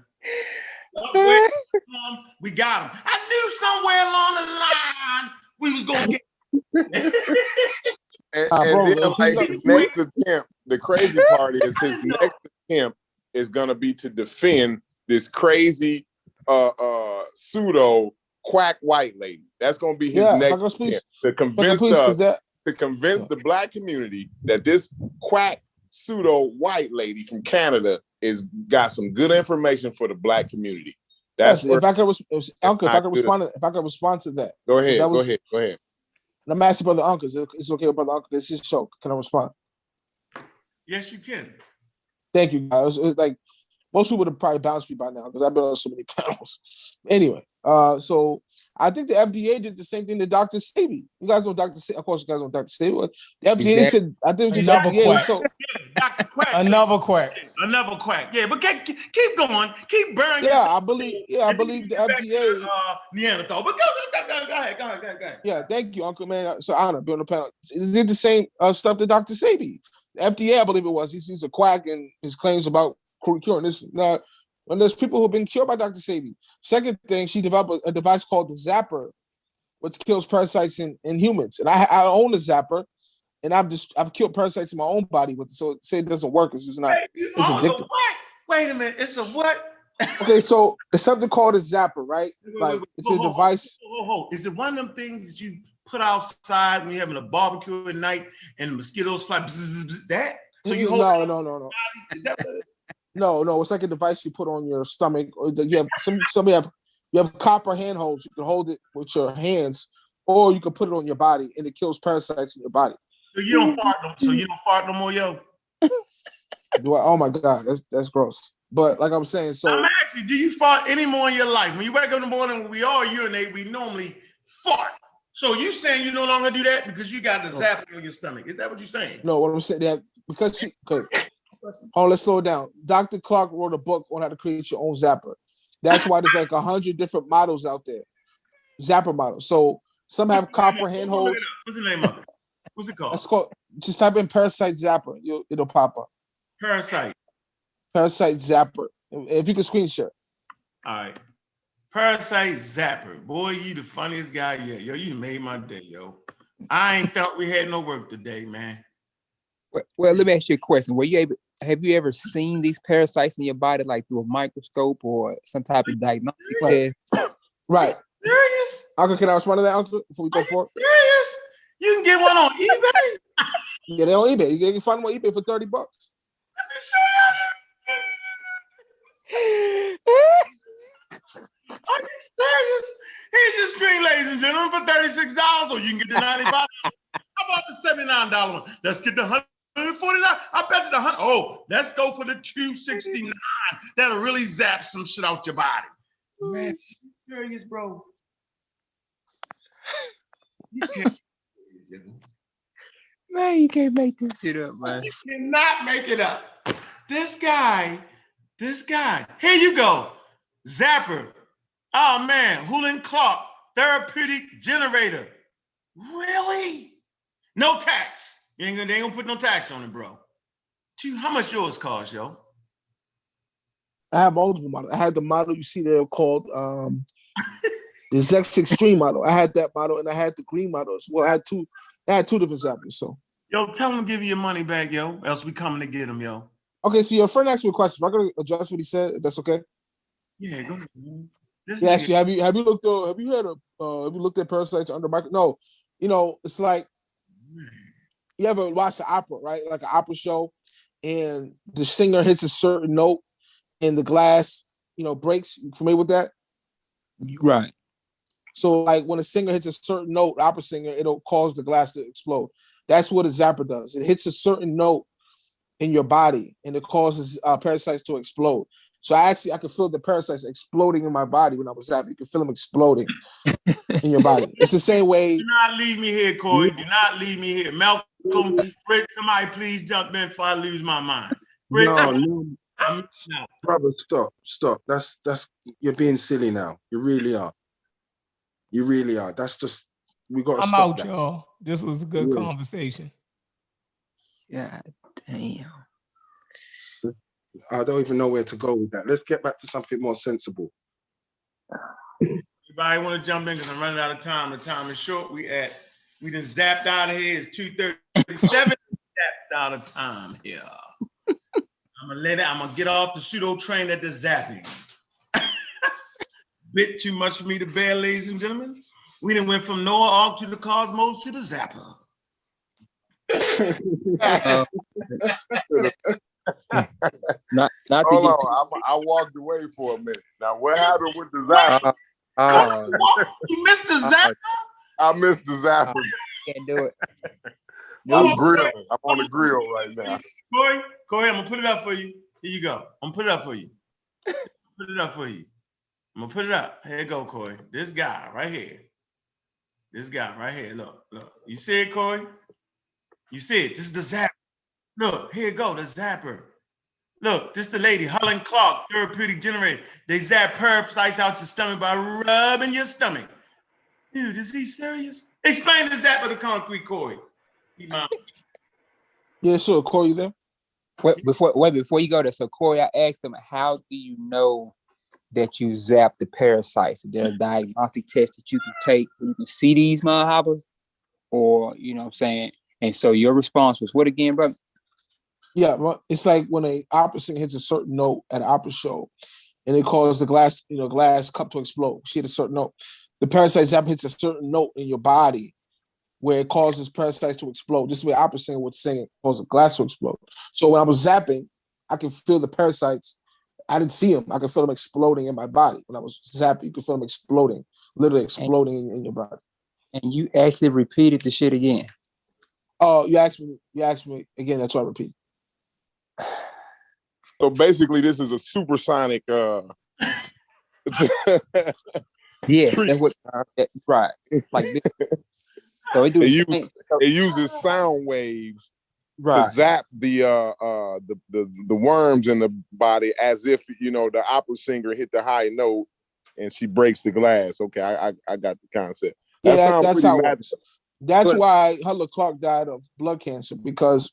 We got him. I knew somewhere along the line we was gonna get. And Bro, then like please his next attempt, the crazy part is his next attempt is gonna be to defend this crazy pseudo quack white lady. That's gonna be his next attempt to convince the black community that this quack pseudo white lady from Canada is got some good information for the black community. That's yes, if I could respond to that. Go ahead. Go ahead. I'm asking Brother Uncle. It's okay with Brother Uncle. It's his show. Can I respond? Yes, you can. Thank you, guys. It's like most people would have probably bounced me by now because I've been on so many panels. Anyway, so I think the FDA did the same thing to Dr. Sebi. You guys know Dr. Sebi. Of course, you guys know Dr. Sebi. The FDA said, I think it was Another FDA. quack. So, Dr. Quack. Another quack. Another quack. Yeah, but keep going. Keep burning. I believe the FDA. Neanderthal. But go ahead. Yeah, thank you, Uncle Man. So honor being on the panel. They did the same stuff to Dr. Sebi. The FDA, I believe it was. He's a quack and his claims about curing this. Now, when there's people who've been cured by Dr. Sebi. Second thing, she developed a device called the Zapper, which kills parasites in humans. And I own a Zapper, and I've killed parasites in my own body with it. So say it doesn't work. It's just not. It's addictive. Wait a minute. It's a what? Okay, so it's something called a Zapper, right? It's a device. Is it one of them things you put outside when you're having a barbecue at night and the mosquitoes fly? That? So you hold No. Is that what it is? No, it's like a device you put on your stomach, or you have you have copper handholds. You can hold it with your hands, or you can put it on your body, and it kills parasites in your body. So you don't fart no more, yo. Oh my God, that's gross. But like I'm saying, so I'm actually, do you fart any more in your life? When you wake up in the morning, when we all urinate, we normally fart. So you saying you no longer do that because you got the Zapper on your stomach? Is that what you're saying? No, what I'm saying that because let's slow it down. Dr. Clark wrote a book on how to create your own Zapper. That's why there's like 100 different models out there, Zapper models. So some have copper handholds. What's the name of it? What's it called? It's called. Just type in Parasite Zapper. It'll pop up. Parasite Zapper. If you can screen share. All right. Parasite Zapper. Boy, you the funniest guy yet. Yo, you made my day, yo. I ain't thought we had no work today, man. Well, let me ask you a question. Have you ever seen these parasites in your body, like through a microscope or some type of diagnostic test? Right. Serious? Uncle, can I respond to that, Uncle, before we go forward? Serious? You can get one on eBay? Yeah, they're on eBay. You can find them on eBay for $30. Let me show you. Are you serious? Here's your screen, ladies and gentlemen, for $36, or you can get the $95. How about the $79 one? Let's get the $149. I bet you the $100. Oh, let's go for the $269. That'll really zap some shit out your body. Man, serious, bro. You can't. Man, you can't make this shit up, man. You cannot make it up. This guy. Here you go. Zapper. Oh man, Hulda Clark, therapeutic generator. Really? No tax. They ain't gonna put no tax on it, bro. How much yours cost, yo? I have multiple models. I had the model you see there called the Zex Extreme model. I had that model and I had the green models. Well, I had two different Zappers. So yo, tell him to give you your money back, yo. Else we coming to get him, yo. Okay, so your friend asked me a question. If I could address what he said, if that's okay. Yeah, go ahead. Yeah, actually, have you looked at parasites under microscope? No, it's like you ever watch the opera, right? Like an opera show, and the singer hits a certain note, and the glass, breaks. You familiar with that? Right. So, like when a singer hits a certain note, opera singer, it'll cause the glass to explode. That's what a Zapper does. It hits a certain note in your body, and it causes parasites to explode. So I could feel the parasites exploding in my body when I was zapping. You could feel them exploding in your body. It's the same way. Do not leave me here, Corey. Do not leave me here. Malcolm, welcome. Fritz, somebody please jump in before I lose my mind. Fritz, No, I'm out. brother, stop. That's you're being silly now. You really are. You really are. That's just we gotta I'm stop out, that. y'all. This was a good Yeah. conversation. God damn. I don't even know where to go with that. Let's get back to something more sensible. Anybody want to jump in? Because I'm running out of time. The time is short. We done zapped out of here. It's 2:37. Zapped out of time here. I'm gonna get off the pseudo train at the zapping. Bit too much for me to bear, ladies and gentlemen. We done went from Noah Ark to the Cosmos to the Zapper. Not to Hold get on, I walked away for a minute. Now, what happened with the Zapper? You missed the Zapper? I missed the Zapper. Can't do it. I'm grilling. I'm on the grill right now. Corey, I'm gonna put it up for you. Here you go. I'm gonna put it up for you. Put it up for you. I'm gonna put it up. Here you go, Corey. This guy right here. This guy right here. Look. You see it, Corey? You see it? This is the Zapper. Look, here you go, the Zapper. Look, this is the lady, Hulda Clark, therapeutic generator. They zap parasites out your stomach by rubbing your stomach. Dude, is he serious? Explain the Zapper to concrete, Corey. Yeah, sure. Corey, you there? Before you go there, so Corey, I asked him, how do you know that you zap the parasites? Is there a diagnostic test that you can take where you can see these motherhoppers? Or, you know what I'm saying? And so your response was what again, brother? Yeah, well, it's like when a opera singer hits a certain note at an opera show and it causes the glass cup to explode. She hit a certain note. The parasite zap hits a certain note in your body where it causes parasites to explode. This is the way opera singer would sing it, cause a glass to explode. So when I was zapping, I could feel the parasites. I didn't see them. I could feel them exploding in my body. When I was zapping, you could feel them exploding, literally exploding in your body. And you actually repeated the shit again. Oh, you asked me again. That's what I repeat. So basically, this is a supersonic. Yes, that's what. Right, like this. So it uses sound waves to zap the worms in the body as if the opera singer hit the high note and she breaks the glass. Okay, I got the concept. That's how it works. That's why Hulda Clark died of blood cancer, because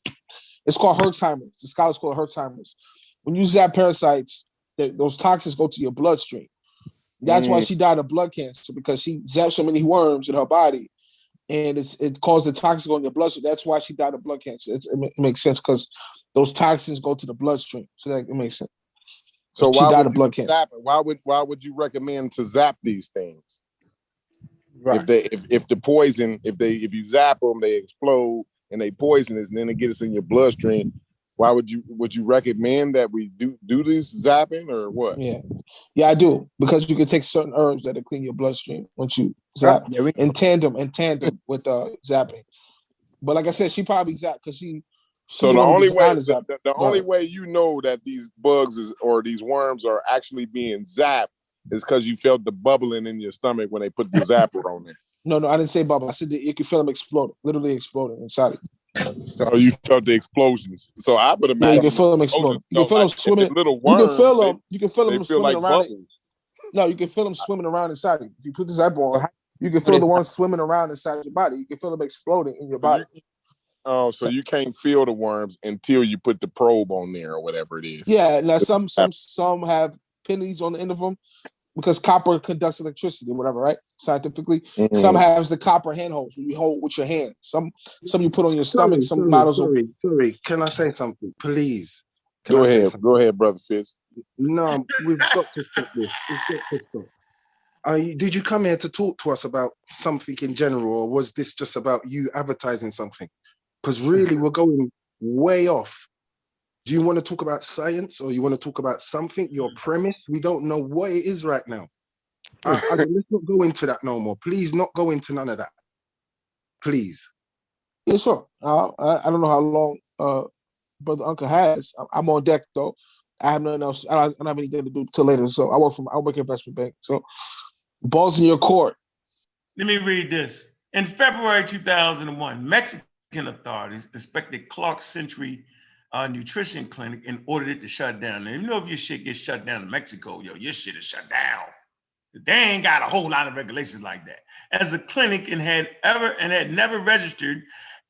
it's called Herxheimer's. The scholars call it Herxheimer's. When you zap parasites, those toxins go to your bloodstream. That's why she died of blood cancer, because she zapped so many worms in her body, and it caused the toxins go in your bloodstream. That's why she died of blood cancer. It makes sense because those toxins go to the bloodstream. So that it makes sense. So she died of blood cancer. Why would you recommend to zap these things? Right. If you zap them, they explode and they poisonous, and then it gets in your bloodstream. Why would you recommend that we do this zapping or what? Yeah, I do, because you can take certain herbs that clean your bloodstream once you zap in tandem with zapping. But like I said, she probably zapped because she. So the only way you know that these bugs or these worms are actually being zapped is because you felt the bubbling in your stomach when they put the zapper on there. No, I didn't say bubble. I said that you can feel them exploding, literally exploding inside it. So you felt the explosions. So I would imagine. Yeah, you can feel them exploding. You can feel them swimming. Little worms, you can feel them swimming like around. Bubbles. No, you can feel them swimming around inside it. If you put the zapper on, you can feel the worms swimming around inside your body. You can feel them exploding in your body. So you can't feel the worms until you put the probe on there or whatever it is. Yeah, now some have pennies on the end of them because copper conducts electricity, whatever, right? Scientifically, some has the copper handholds you hold with your hands. Some you put on your stomach. Some models. Sorry. Can I say something, please? Go ahead, brother Fitz. No, we've got to stop this. Did you come here to talk to us about something in general, or was this just about you advertising something? Because really, we're going way off. Do you want to talk about science, or you want to talk about something, your premise? We don't know what it is right now. Let's not go into that no more. Please, not go into none of that. Please. Yeah, sure. I don't know how long Brother Uncle has. I'm on deck, though. I have nothing else. I don't have anything to do till later. So I work in investment bank. So ball's in your court. Let me read this. In February 2001, Mexico authorities inspected Clark's Century Nutrition Clinic and ordered it to shut down. Now, you know, if your shit gets shut down in Mexico, yo, your shit is shut down. They ain't got a whole lot of regulations like that. As a clinic and had never registered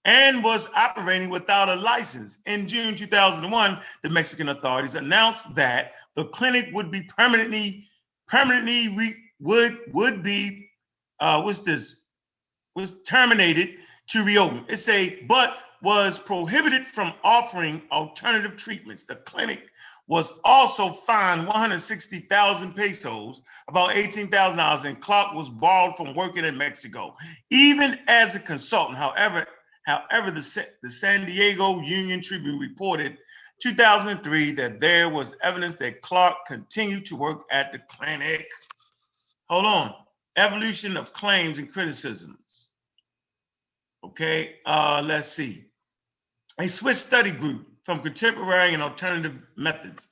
and was operating without a license. In June 2001, the Mexican authorities announced that the clinic would be was terminated to reopen. It say, but was prohibited from offering alternative treatments. The clinic was also fined 160,000 pesos, about $18,000, and Clark was barred from working in Mexico, even as a consultant. However, the San Diego Union Tribune reported 2003 that there was evidence that Clark continued to work at the clinic. Hold on. Evolution of claims and criticisms. Okay, let's see. A Swiss study group from Contemporary and Alternative Methods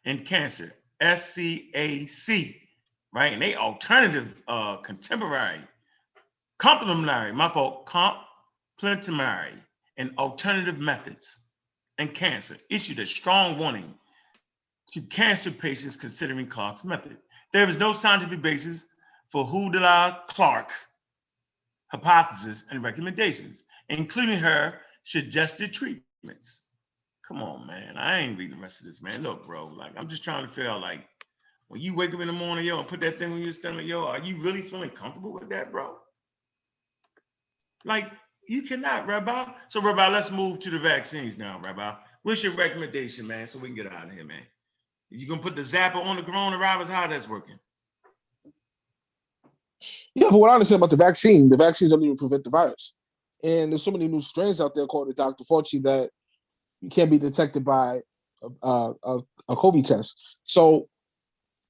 in Cancer, SCAC, right? And they alternative, contemporary, complementary and alternative methods in cancer issued a strong warning to cancer patients considering Clark's method. There is no scientific basis for Hulda Clark hypothesis and recommendations, including her suggested treatments. Come on, man. I ain't reading the rest of this, man. Look, bro, like, I'm just trying to figure out, like, when you wake up in the morning, yo, and put that thing on your stomach, yo, are you really feeling comfortable with that, bro? Like, you cannot, Rabbi. So, Rabbi, let's move to the vaccines now, Rabbi. What's your recommendation, man, so we can get out of here, man? You gonna put the Zapper on the coronavirus? How that's working? Yeah, for what I understand about the vaccines don't even prevent the virus. And there's so many new strains out there called the Dr. Fauci that you can't be detected by a COVID test. So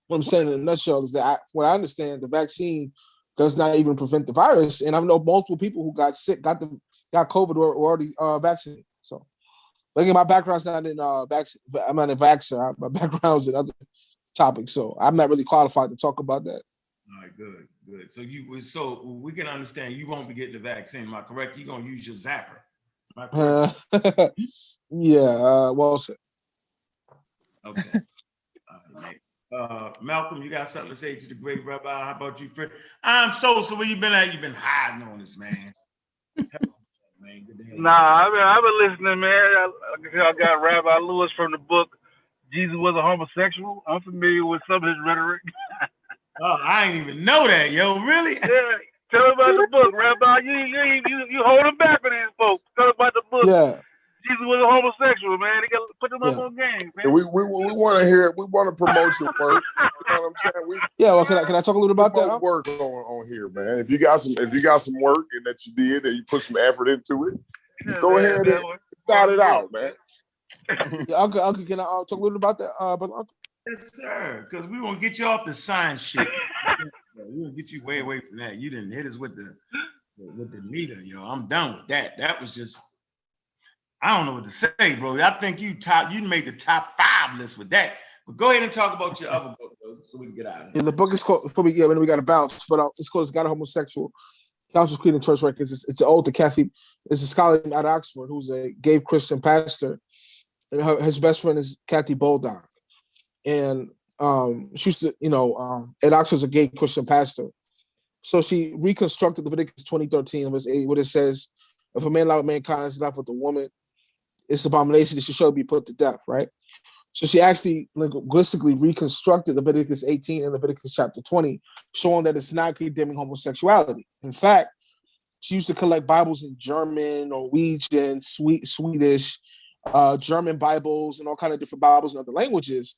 what I'm saying in a nutshell is that what I understand, the vaccine does not even prevent the virus. And I know multiple people who got sick, got COVID were already vaccinated. So, but again, my background's not in vaccine. I'm not a vaxxer. My background's in other topics. So I'm not really qualified to talk about that. All right, good. So we can understand you won't be getting the vaccine. Am I correct? You're gonna use your Zapper. Yeah. Well said. Okay. All right, Malcolm, you got something to say to the great Rabbi? How about you, Fred? So where you been at? You've been hiding on this, man. Man, nah, I've been listening, man. I got Rabbi Lewis from the book Jesus Was a Homosexual. I'm familiar with some of his rhetoric. Oh, I ain't even know that, yo. Really? Yeah. Tell him about the book, Rabbi. You hold him back for these folks. Tell him about the book. Yeah. Jesus was a homosexual, man. They got to put them up on game, man. We want to hear it. We want to promote your work. You know what I'm saying? Well, can I talk a little about that? Work on here, man. If you got some work and that you did and you put some effort into it, go ahead and start it out, man. Yeah, Uncle, can I talk a little about that? Uncle? Yes, sir. Because we won't get you off the science shit. We will get you way away from that. You didn't hit us with the meter, yo. I'm done with that. That was just, I don't know what to say, bro. I think you made the top 5 list with that. But go ahead and talk about your other book, bro, so we can get out of here. Yeah, the book is called, when we got to bounce, but it's called It's Got a Homosexual, Council's Creed and Church Records. It's an ode to Kathy. It's a scholar out of Oxford who's a gay Christian pastor. And his best friend is Kathy Bulldog. And she used to, at Oxford's a gay Christian pastor. So she reconstructed Leviticus 20:13, verse 8, where it says, if a man allowed mankind is left with a woman, it's abomination that she shall be put to death, right? So she actually linguistically reconstructed Leviticus 18 and Leviticus chapter 20, showing that it's not condemning homosexuality. In fact, she used to collect Bibles in German, Norwegian, Swedish, German Bibles, and all kinds of different Bibles in other languages.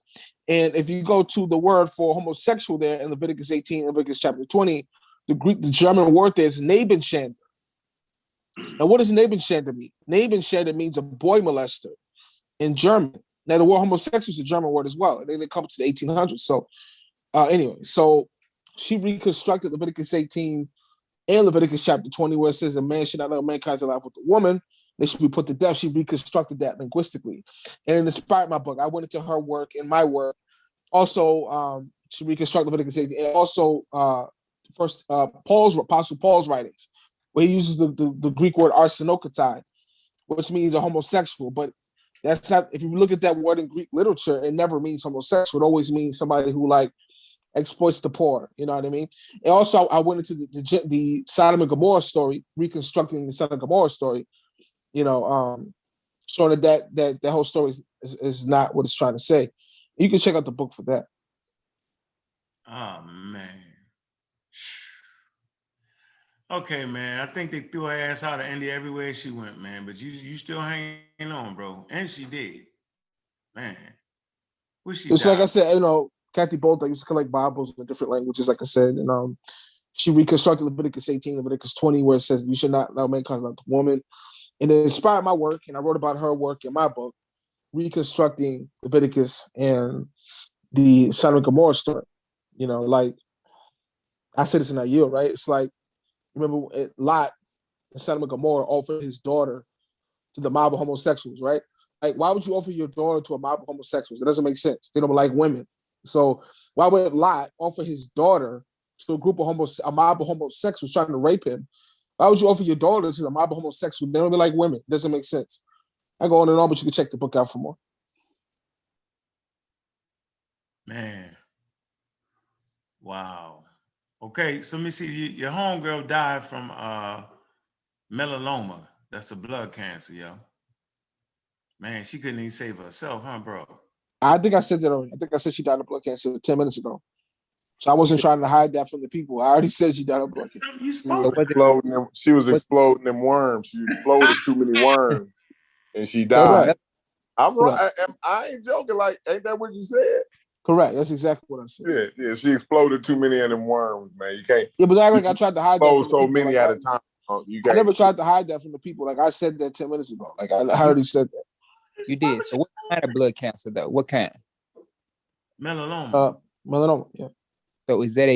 And if you go to the word for homosexual there in Leviticus 18 and Leviticus chapter 20, the German word there is Nebenschänder. Now, what does Nebenschänder mean? Nebenschänder means a boy molester in German. Now, the word homosexual is a German word as well. And then it comes to the 1800s. So anyway, so she reconstructed Leviticus 18 and Leviticus chapter 20, where it says a man should not let mankind alive with a woman. They should be put to death. She reconstructed that linguistically. And it inspired my book. I went into her work and my work. Also, she reconstructed Leviticus 18. And also, Apostle Paul's writings, where he uses the Greek word arsenokotai, which means a homosexual. But that's not. If you look at that word in Greek literature, it never means homosexual. It always means somebody who like exploits the poor. You know what I mean? And also, I went into the Sodom and Gomorrah story, reconstructing the Sodom and Gomorrah story. You know, showing that whole story is not what it's trying to say. You can check out the book for that. Oh man. Okay, man. I think they threw her ass out of India everywhere she went, man. But you still hanging on, bro. And she did. Man. Wish she It's like I died. said, you know, Kathy Bolter used to collect Bibles in different languages, like I said, and she reconstructed Leviticus 18, Leviticus 20, where it says you should not allow man contact the woman. And it inspired my work, and I wrote about her work in my book, reconstructing Leviticus and the Sodom and Gomorrah story. You know, like I said this in that year, right? It's like, remember Lot in Sodom and Gomorrah offered his daughter to the mob of homosexuals, right? Like, why would you offer your daughter to a mob of homosexuals? It doesn't make sense. They don't like women. So why would Lot offer his daughter to a group of a mob of homosexuals trying to rape him? Why would you offer your daughter to the mob of homosexuals? They don't like women. It doesn't make sense. I go on and on, but you can check the book out for more. Man. Wow. Okay, so let me see. Your homegirl died from melanoma. That's a blood cancer, yo. Man, she couldn't even save herself, huh, bro? I think I said that already. I think I said she died of blood cancer 10 minutes ago. So I wasn't trying to hide that from the people. I already said she died of blood cancer. You spoke. She was exploding them worms. She exploded too many worms, and she Correct. died. I'm right. Correct. I ain't joking. Like, ain't that what you said? Correct. That's exactly what I said. Yeah. She exploded too many of them worms, man. You can't. Yeah, but I like I tried to hide that from the so people. many like, at a time. You I can't. never tried to hide that from the people. Like I said that 10 minutes ago. Like I already said that. You did. So what kind of blood cancer though? What kind? Melanoma. Melanoma. Yeah. So is that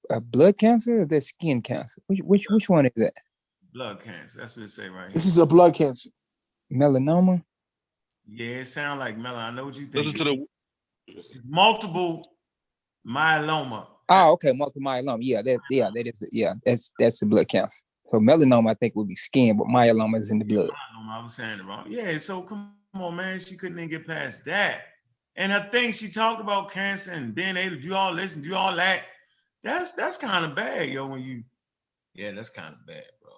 a blood cancer or is that skin cancer? Which one is that? Blood cancer. That's what it say right here. This is a blood cancer. Melanoma? Yeah, it sounds like melanoma. I know what you think. Listen to the It's multiple myeloma. Oh, okay, multiple myeloma. That's a blood cancer. So melanoma, I think, would be skin, but myeloma is in the blood. I was saying it wrong. Yeah, so come on, man. She couldn't even get past that. And her thing, she talked about cancer and being able to do all this and do all that. That's kind of bad, yo. That's kind of bad, bro.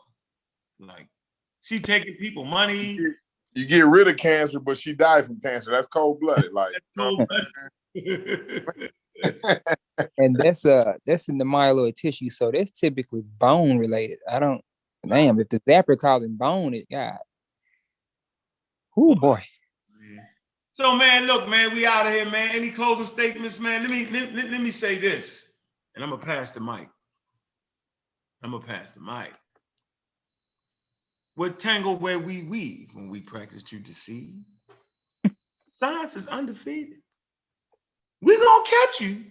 Like, she taking people money. You get rid of cancer, but she died from cancer. That's cold-blooded. Like, and that's in the myeloid tissue, so that's typically bone related. If the Zapper calls it bone, it got. Oh boy. So man, look, man, we out of here, man. Any closing statements, man? Let me say this, and I'm gonna pass the mic. What tangle where we weave when we practice to deceive? Science is undefeated. We gonna catch you.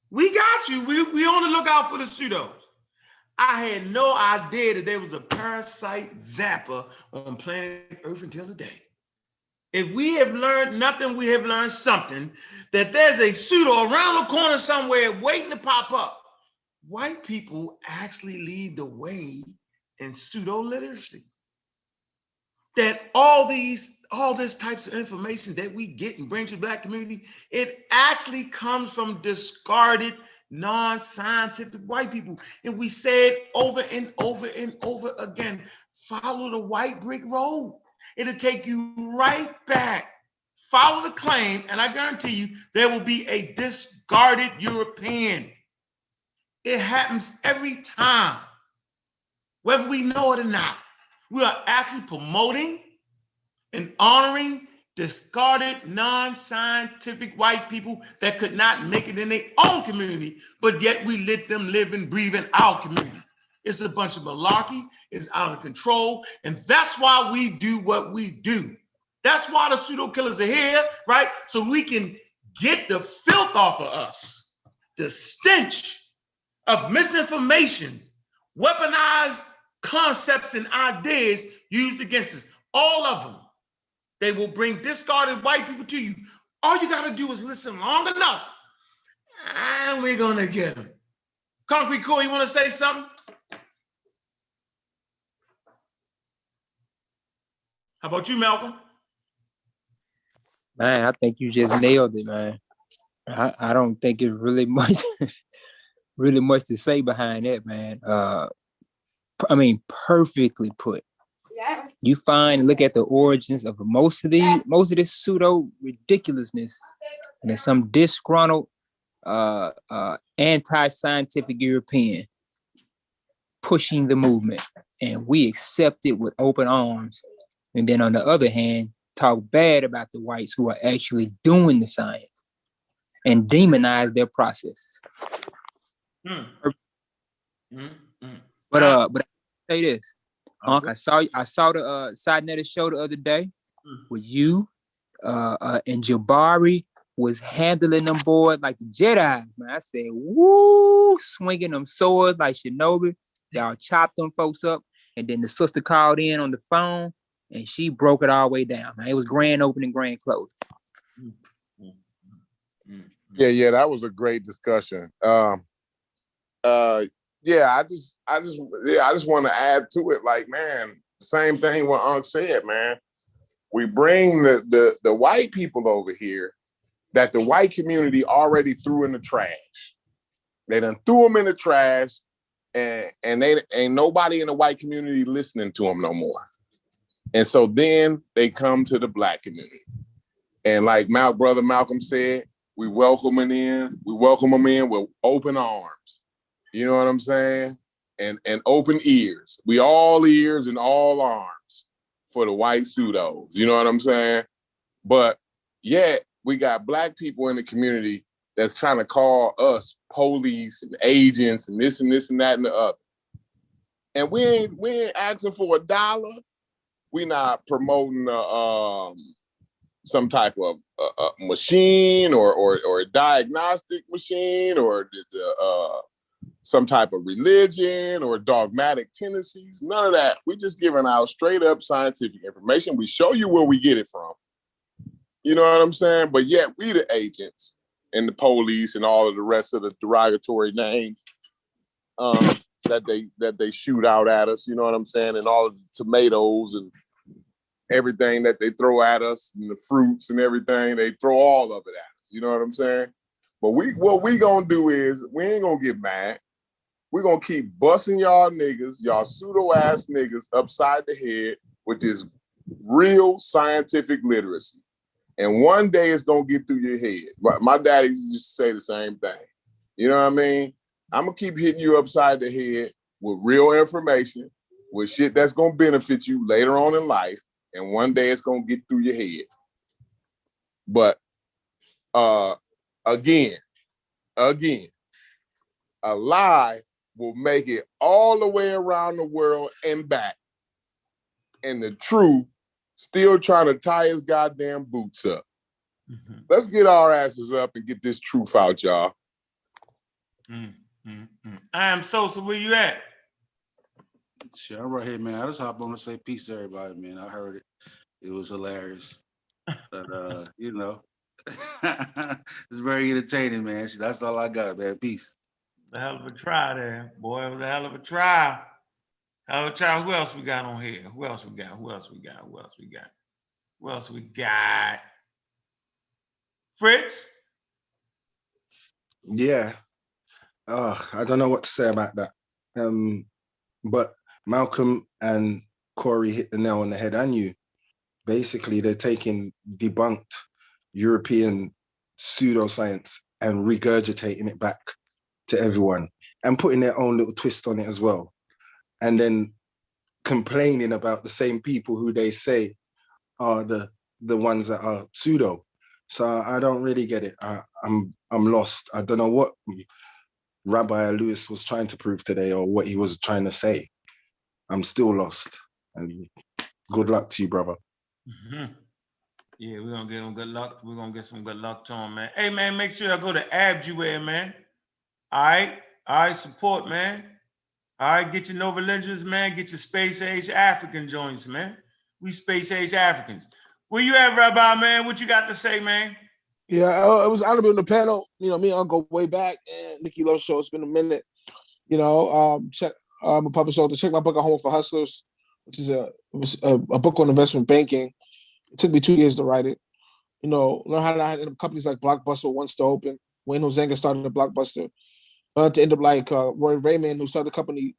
We got you. We on the lookout for the pseudos. I had no idea that there was a parasite zapper on planet Earth until today. If we have learned nothing, we have learned something, that there's a pseudo around the corner somewhere waiting to pop up. White people actually lead the way in pseudo literacy. That all this types of information that we get and bring to the Black community, it actually comes from discarded, non-scientific white people. And we said over and over and over again, follow the white brick road. It'll take you right back. Follow the claim, and I guarantee you there will be a discarded European. It happens every time, whether we know it or not. We are actually promoting and honoring discarded, non-scientific white people that could not make it in their own community, but yet we let them live and breathe in our community. It's a bunch of malarkey. It's out of control. And that's why we do what we do. That's why the pseudo killers are here, right? So we can get the filth off of us, the stench of misinformation, weaponized concepts and ideas used against us. All of them. They will bring discarded white people to you. All you got to do is listen long enough, and we're going to get them. Concrete Core, you want to say something? How about you, Malcolm? Man, I think you just nailed it, man. I don't think it's really much really much to say behind that, man. I mean, perfectly put. You look at the origins of most of this pseudo ridiculousness, and there's some disgruntled anti-scientific European pushing the movement, and we accept it with open arms. And then on the other hand, talk bad about the whites who are actually doing the science and demonize their process. But I say this, Unc, I saw the Side show the other day with you and Jabari was handling them boys like the Jedi. Man, I said, woo, swinging them swords like Shinobi. Y'all chopped them folks up, and then the sister called in on the phone, and she broke it all the way down. Man, it was grand opening, grand close. Yeah, that was a great discussion. I just want to add to it. Like, man, same thing what Unc said, man. We bring the white people over here that the white community already threw in the trash. They done threw them in the trash, and they ain't nobody in the white community listening to them no more. And so then they come to the black community, and like brother Malcolm said, we welcome them in. We welcome them in with open arms. You know what I'm saying? And open ears. We all ears and all arms for the white pseudos. You know what I'm saying? But yet we got black people in the community that's trying to call us police and agents and this and that and the other. And we ain't asking for $1. We not promoting some type of machine or a diagnostic machine or some type of religion or dogmatic tendencies. None of that. We just giving out straight up scientific information. We show you where we get it from. You know what I'm saying? But yet we the agents and the police and all of the rest of the derogatory names that they shoot out at us. You know what I'm saying? And all of the tomatoes and everything that they throw at us and the fruits and everything, they throw all of it at us. You know what I'm saying? But what we gonna do is we ain't gonna get mad. We're gonna keep busting y'all niggas, y'all pseudo ass niggas upside the head with this real scientific literacy. And one day it's gonna get through your head. My daddy used to say the same thing. You know what I mean? I'm gonna keep hitting you upside the head with real information, with shit that's gonna benefit you later on in life. And one day it's gonna get through your head. But again, a lie will make it all the way around the world and back. And the truth still trying to tie his goddamn boots up. Mm-hmm. Let's get our asses up and get this truth out, y'all. I am Sosa. Where you at? Sure, I'm right here, man. I just hop on to say peace to everybody, man. I heard it. It was hilarious. But, you know, it's very entertaining, man. That's all I got, man. Peace. A hell of a try there, boy. It was a hell of a try. Hell of a try. Who else we got on here? Who else we got? Fritz? Yeah. I don't know what to say about that. But Malcolm and Corey hit the nail on the head, and you. Basically, they're taking debunked European pseudoscience and regurgitating it back to everyone and putting their own little twist on it as well. And then complaining about the same people who they say are the ones that are pseudo. So I don't really get it. I'm lost. I don't know what Rabbi Lewis was trying to prove today or what he was trying to say. I'm still lost. And good luck to you, brother. Mm-hmm. Yeah, we're gonna get him good luck. We're gonna get some good luck to him, man. Hey, man, make sure I go to Abjuware, man. All right, support, man. All right, get your Nova Lenses, man. Get your space age African joints, man. We space age Africans. Where you at, Rabbi, man? What you got to say, man? Yeah, it was honorable on the panel. You know, me and I'll go way back. And Nikki Lowe show. It's been a minute. You know, check my puppet show to check my book at Home for Hustlers. which is a book on investment banking. It took me 2 years to write it. You know, learn how to companies like Blockbuster once to open. Wayne Huizenga started a Blockbuster. To end up like Roy Raymond, who started the company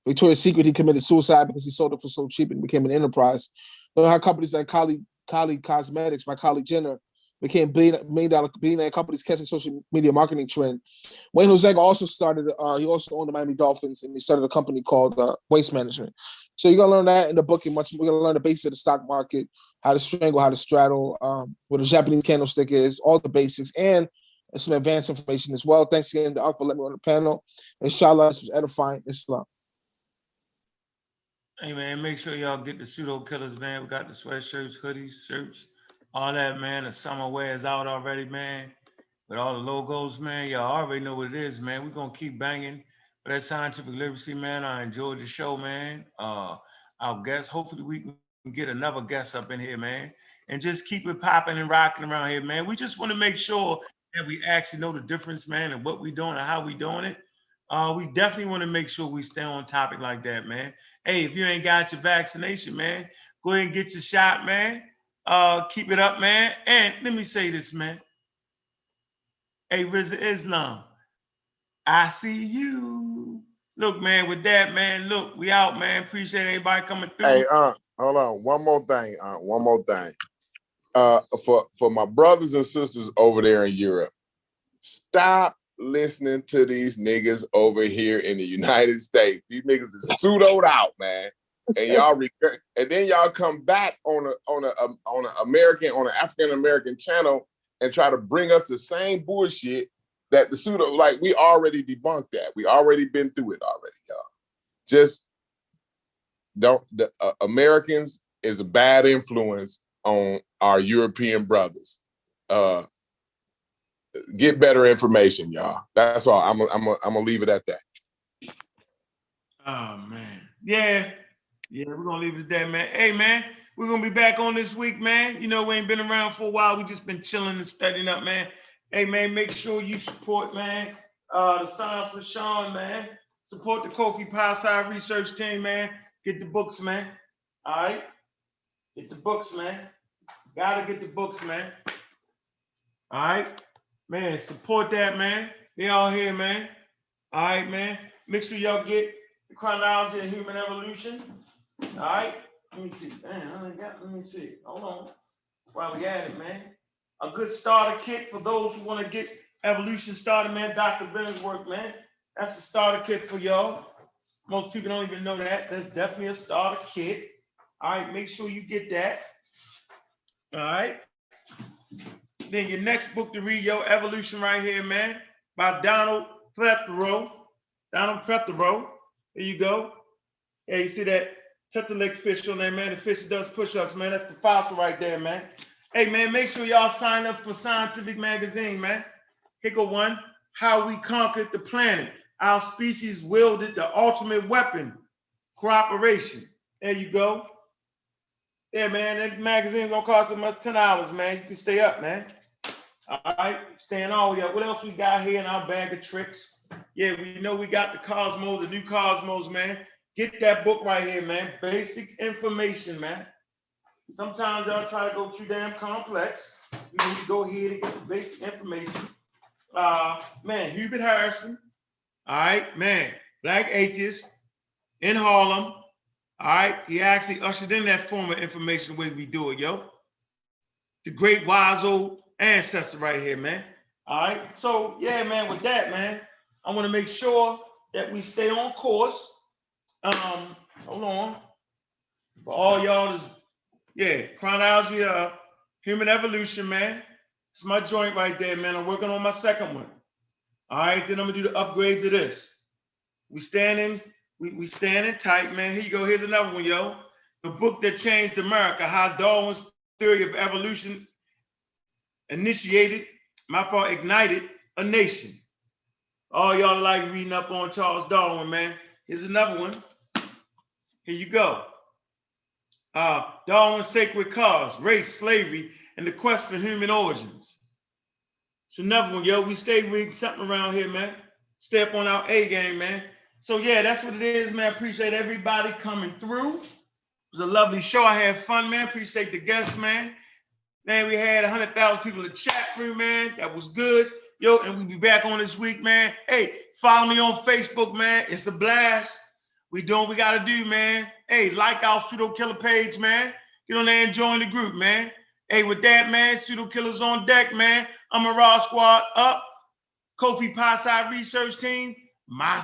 Victoria's Secret. He committed suicide because he sold it for so cheap and became an enterprise. Learn how companies like Kylie Cosmetics, my colleague Jenner, became billionaire companies catching social media marketing trend. Wayne Huizenga also started, he also owned the Miami Dolphins, and he started a company called Waste Management. So you're going to learn that in the book, and we're going to learn the basics of the stock market, how to strangle, how to straddle, what a Japanese candlestick is, all the basics, and some advanced information as well. Thanks again to Alpha for letting me on the panel. Inshallah, this was edifying Islam. Hey man, make sure y'all get the Pseudo Killas, man. We got the sweatshirts, hoodies, shirts, all that, man. The summer wear is out already, man. With all the logos, man. Y'all already know what it is, man. We're gonna keep banging for that scientific literacy, man. I enjoyed the show, man. Our guests, hopefully we can get another guest up in here, man. And just keep it popping and rocking around here, man. We just want to make sure that we actually know the difference, man, and what we're doing and how we doing it. We definitely want to make sure we stay on topic like that, man. Hey, if you ain't got your vaccination, man, go ahead and get your shot, man. Keep it up, man. And let me say this, man. Hey, Rizza Islam, I see you. Look, man, with that, man, look, we out, man. Appreciate everybody coming through. Hey, hold on. One more thing. For my brothers and sisters over there in Europe, stop listening to these niggas over here in the United States. These niggas is pseudoed out, man. And y'all and then y'all come back on an African American channel and try to bring us the same bullshit that the pseudo, like we already debunked that. We already been through it already, y'all. Just don't. The Americans is a bad influence on our European brothers. Get better information, y'all. That's all. I'm gonna leave it at that. Oh man, yeah, we're gonna leave it at that, man. Hey, man, we're gonna be back on this week, man. You know, we ain't been around for a while. We just been chilling and studying up, man. Hey, man, make sure you support, man, the Science with Sean, man. Support the Kofi Pie research team, man. Get the books, man. All right, get the books, man. Gotta get the books, man. All right, man. Support that, man. They all here, man. All right, man. Make sure y'all get the Chronology of Human Evolution. All right. Let me see. Man, let me see. Hold on. While we at it, man. A good starter kit for those who want to get evolution started, man. Dr. Bennett's work, man. That's a starter kit for y'all. Most people don't even know that. That's definitely a starter kit. All right. Make sure you get that. All right. Then your next book to read, your Evolution right here, man, by Donald Plethoro. There you go. Yeah, you see that tetralink fish on there, man. The fish does push-ups, man. That's the fossil right there, man. Hey, man, make sure y'all sign up for Scientific Magazine, man. Here go one. How We Conquered the Planet. Our species wielded the ultimate weapon, cooperation. There you go. Yeah, man, that magazine's gonna cost as much $10, man. You can stay up, man. All right, staying all the way up. What else we got here in our bag of tricks? Yeah, we know we got the Cosmos, the new Cosmos, man. Get that book right here, man. Basic information, man. Sometimes y'all try to go too damn complex. You need to go here to get the basic information. Man, Hubert Harrison. All right, man. Black atheist in Harlem. All right, he actually ushered in that form of information the way we do it, yo. The great wise old ancestor right here, man. All right, so yeah, man, with that, man, I want to make sure that we stay on course. Hold on. For all y'all, Chronology of Human Evolution, man. It's my joint right there, man. I'm working on my second one. All right, then I'm gonna do the upgrade to this. We standing tight, man. Here you go. Here's another one, yo. The book that changed America: How Darwin's theory of evolution ignited a nation. All y'all like reading up on Charles Darwin, man. Here's another one. Here you go. Darwin's Sacred Cause, Race, Slavery, and the Quest for Human Origins. It's another one, yo. We stay reading something around here, man. Stay up on our A game, man. So yeah, that's what it is, man. Appreciate everybody coming through. It was a lovely show. I had fun, man. Appreciate the guests, man. Man, we had 100,000 people in the chat room, man. That was good. Yo, and we'll be back on this week, man. Hey, follow me on Facebook, man. It's a blast. We doing what we got to do, man. Hey, like our Pseudo Killer page, man. Get on there and join the group, man. Hey, with that, man, Pseudo Killers on deck, man. I'm a Raw Squad up. Kofi Pie Side Research Team. My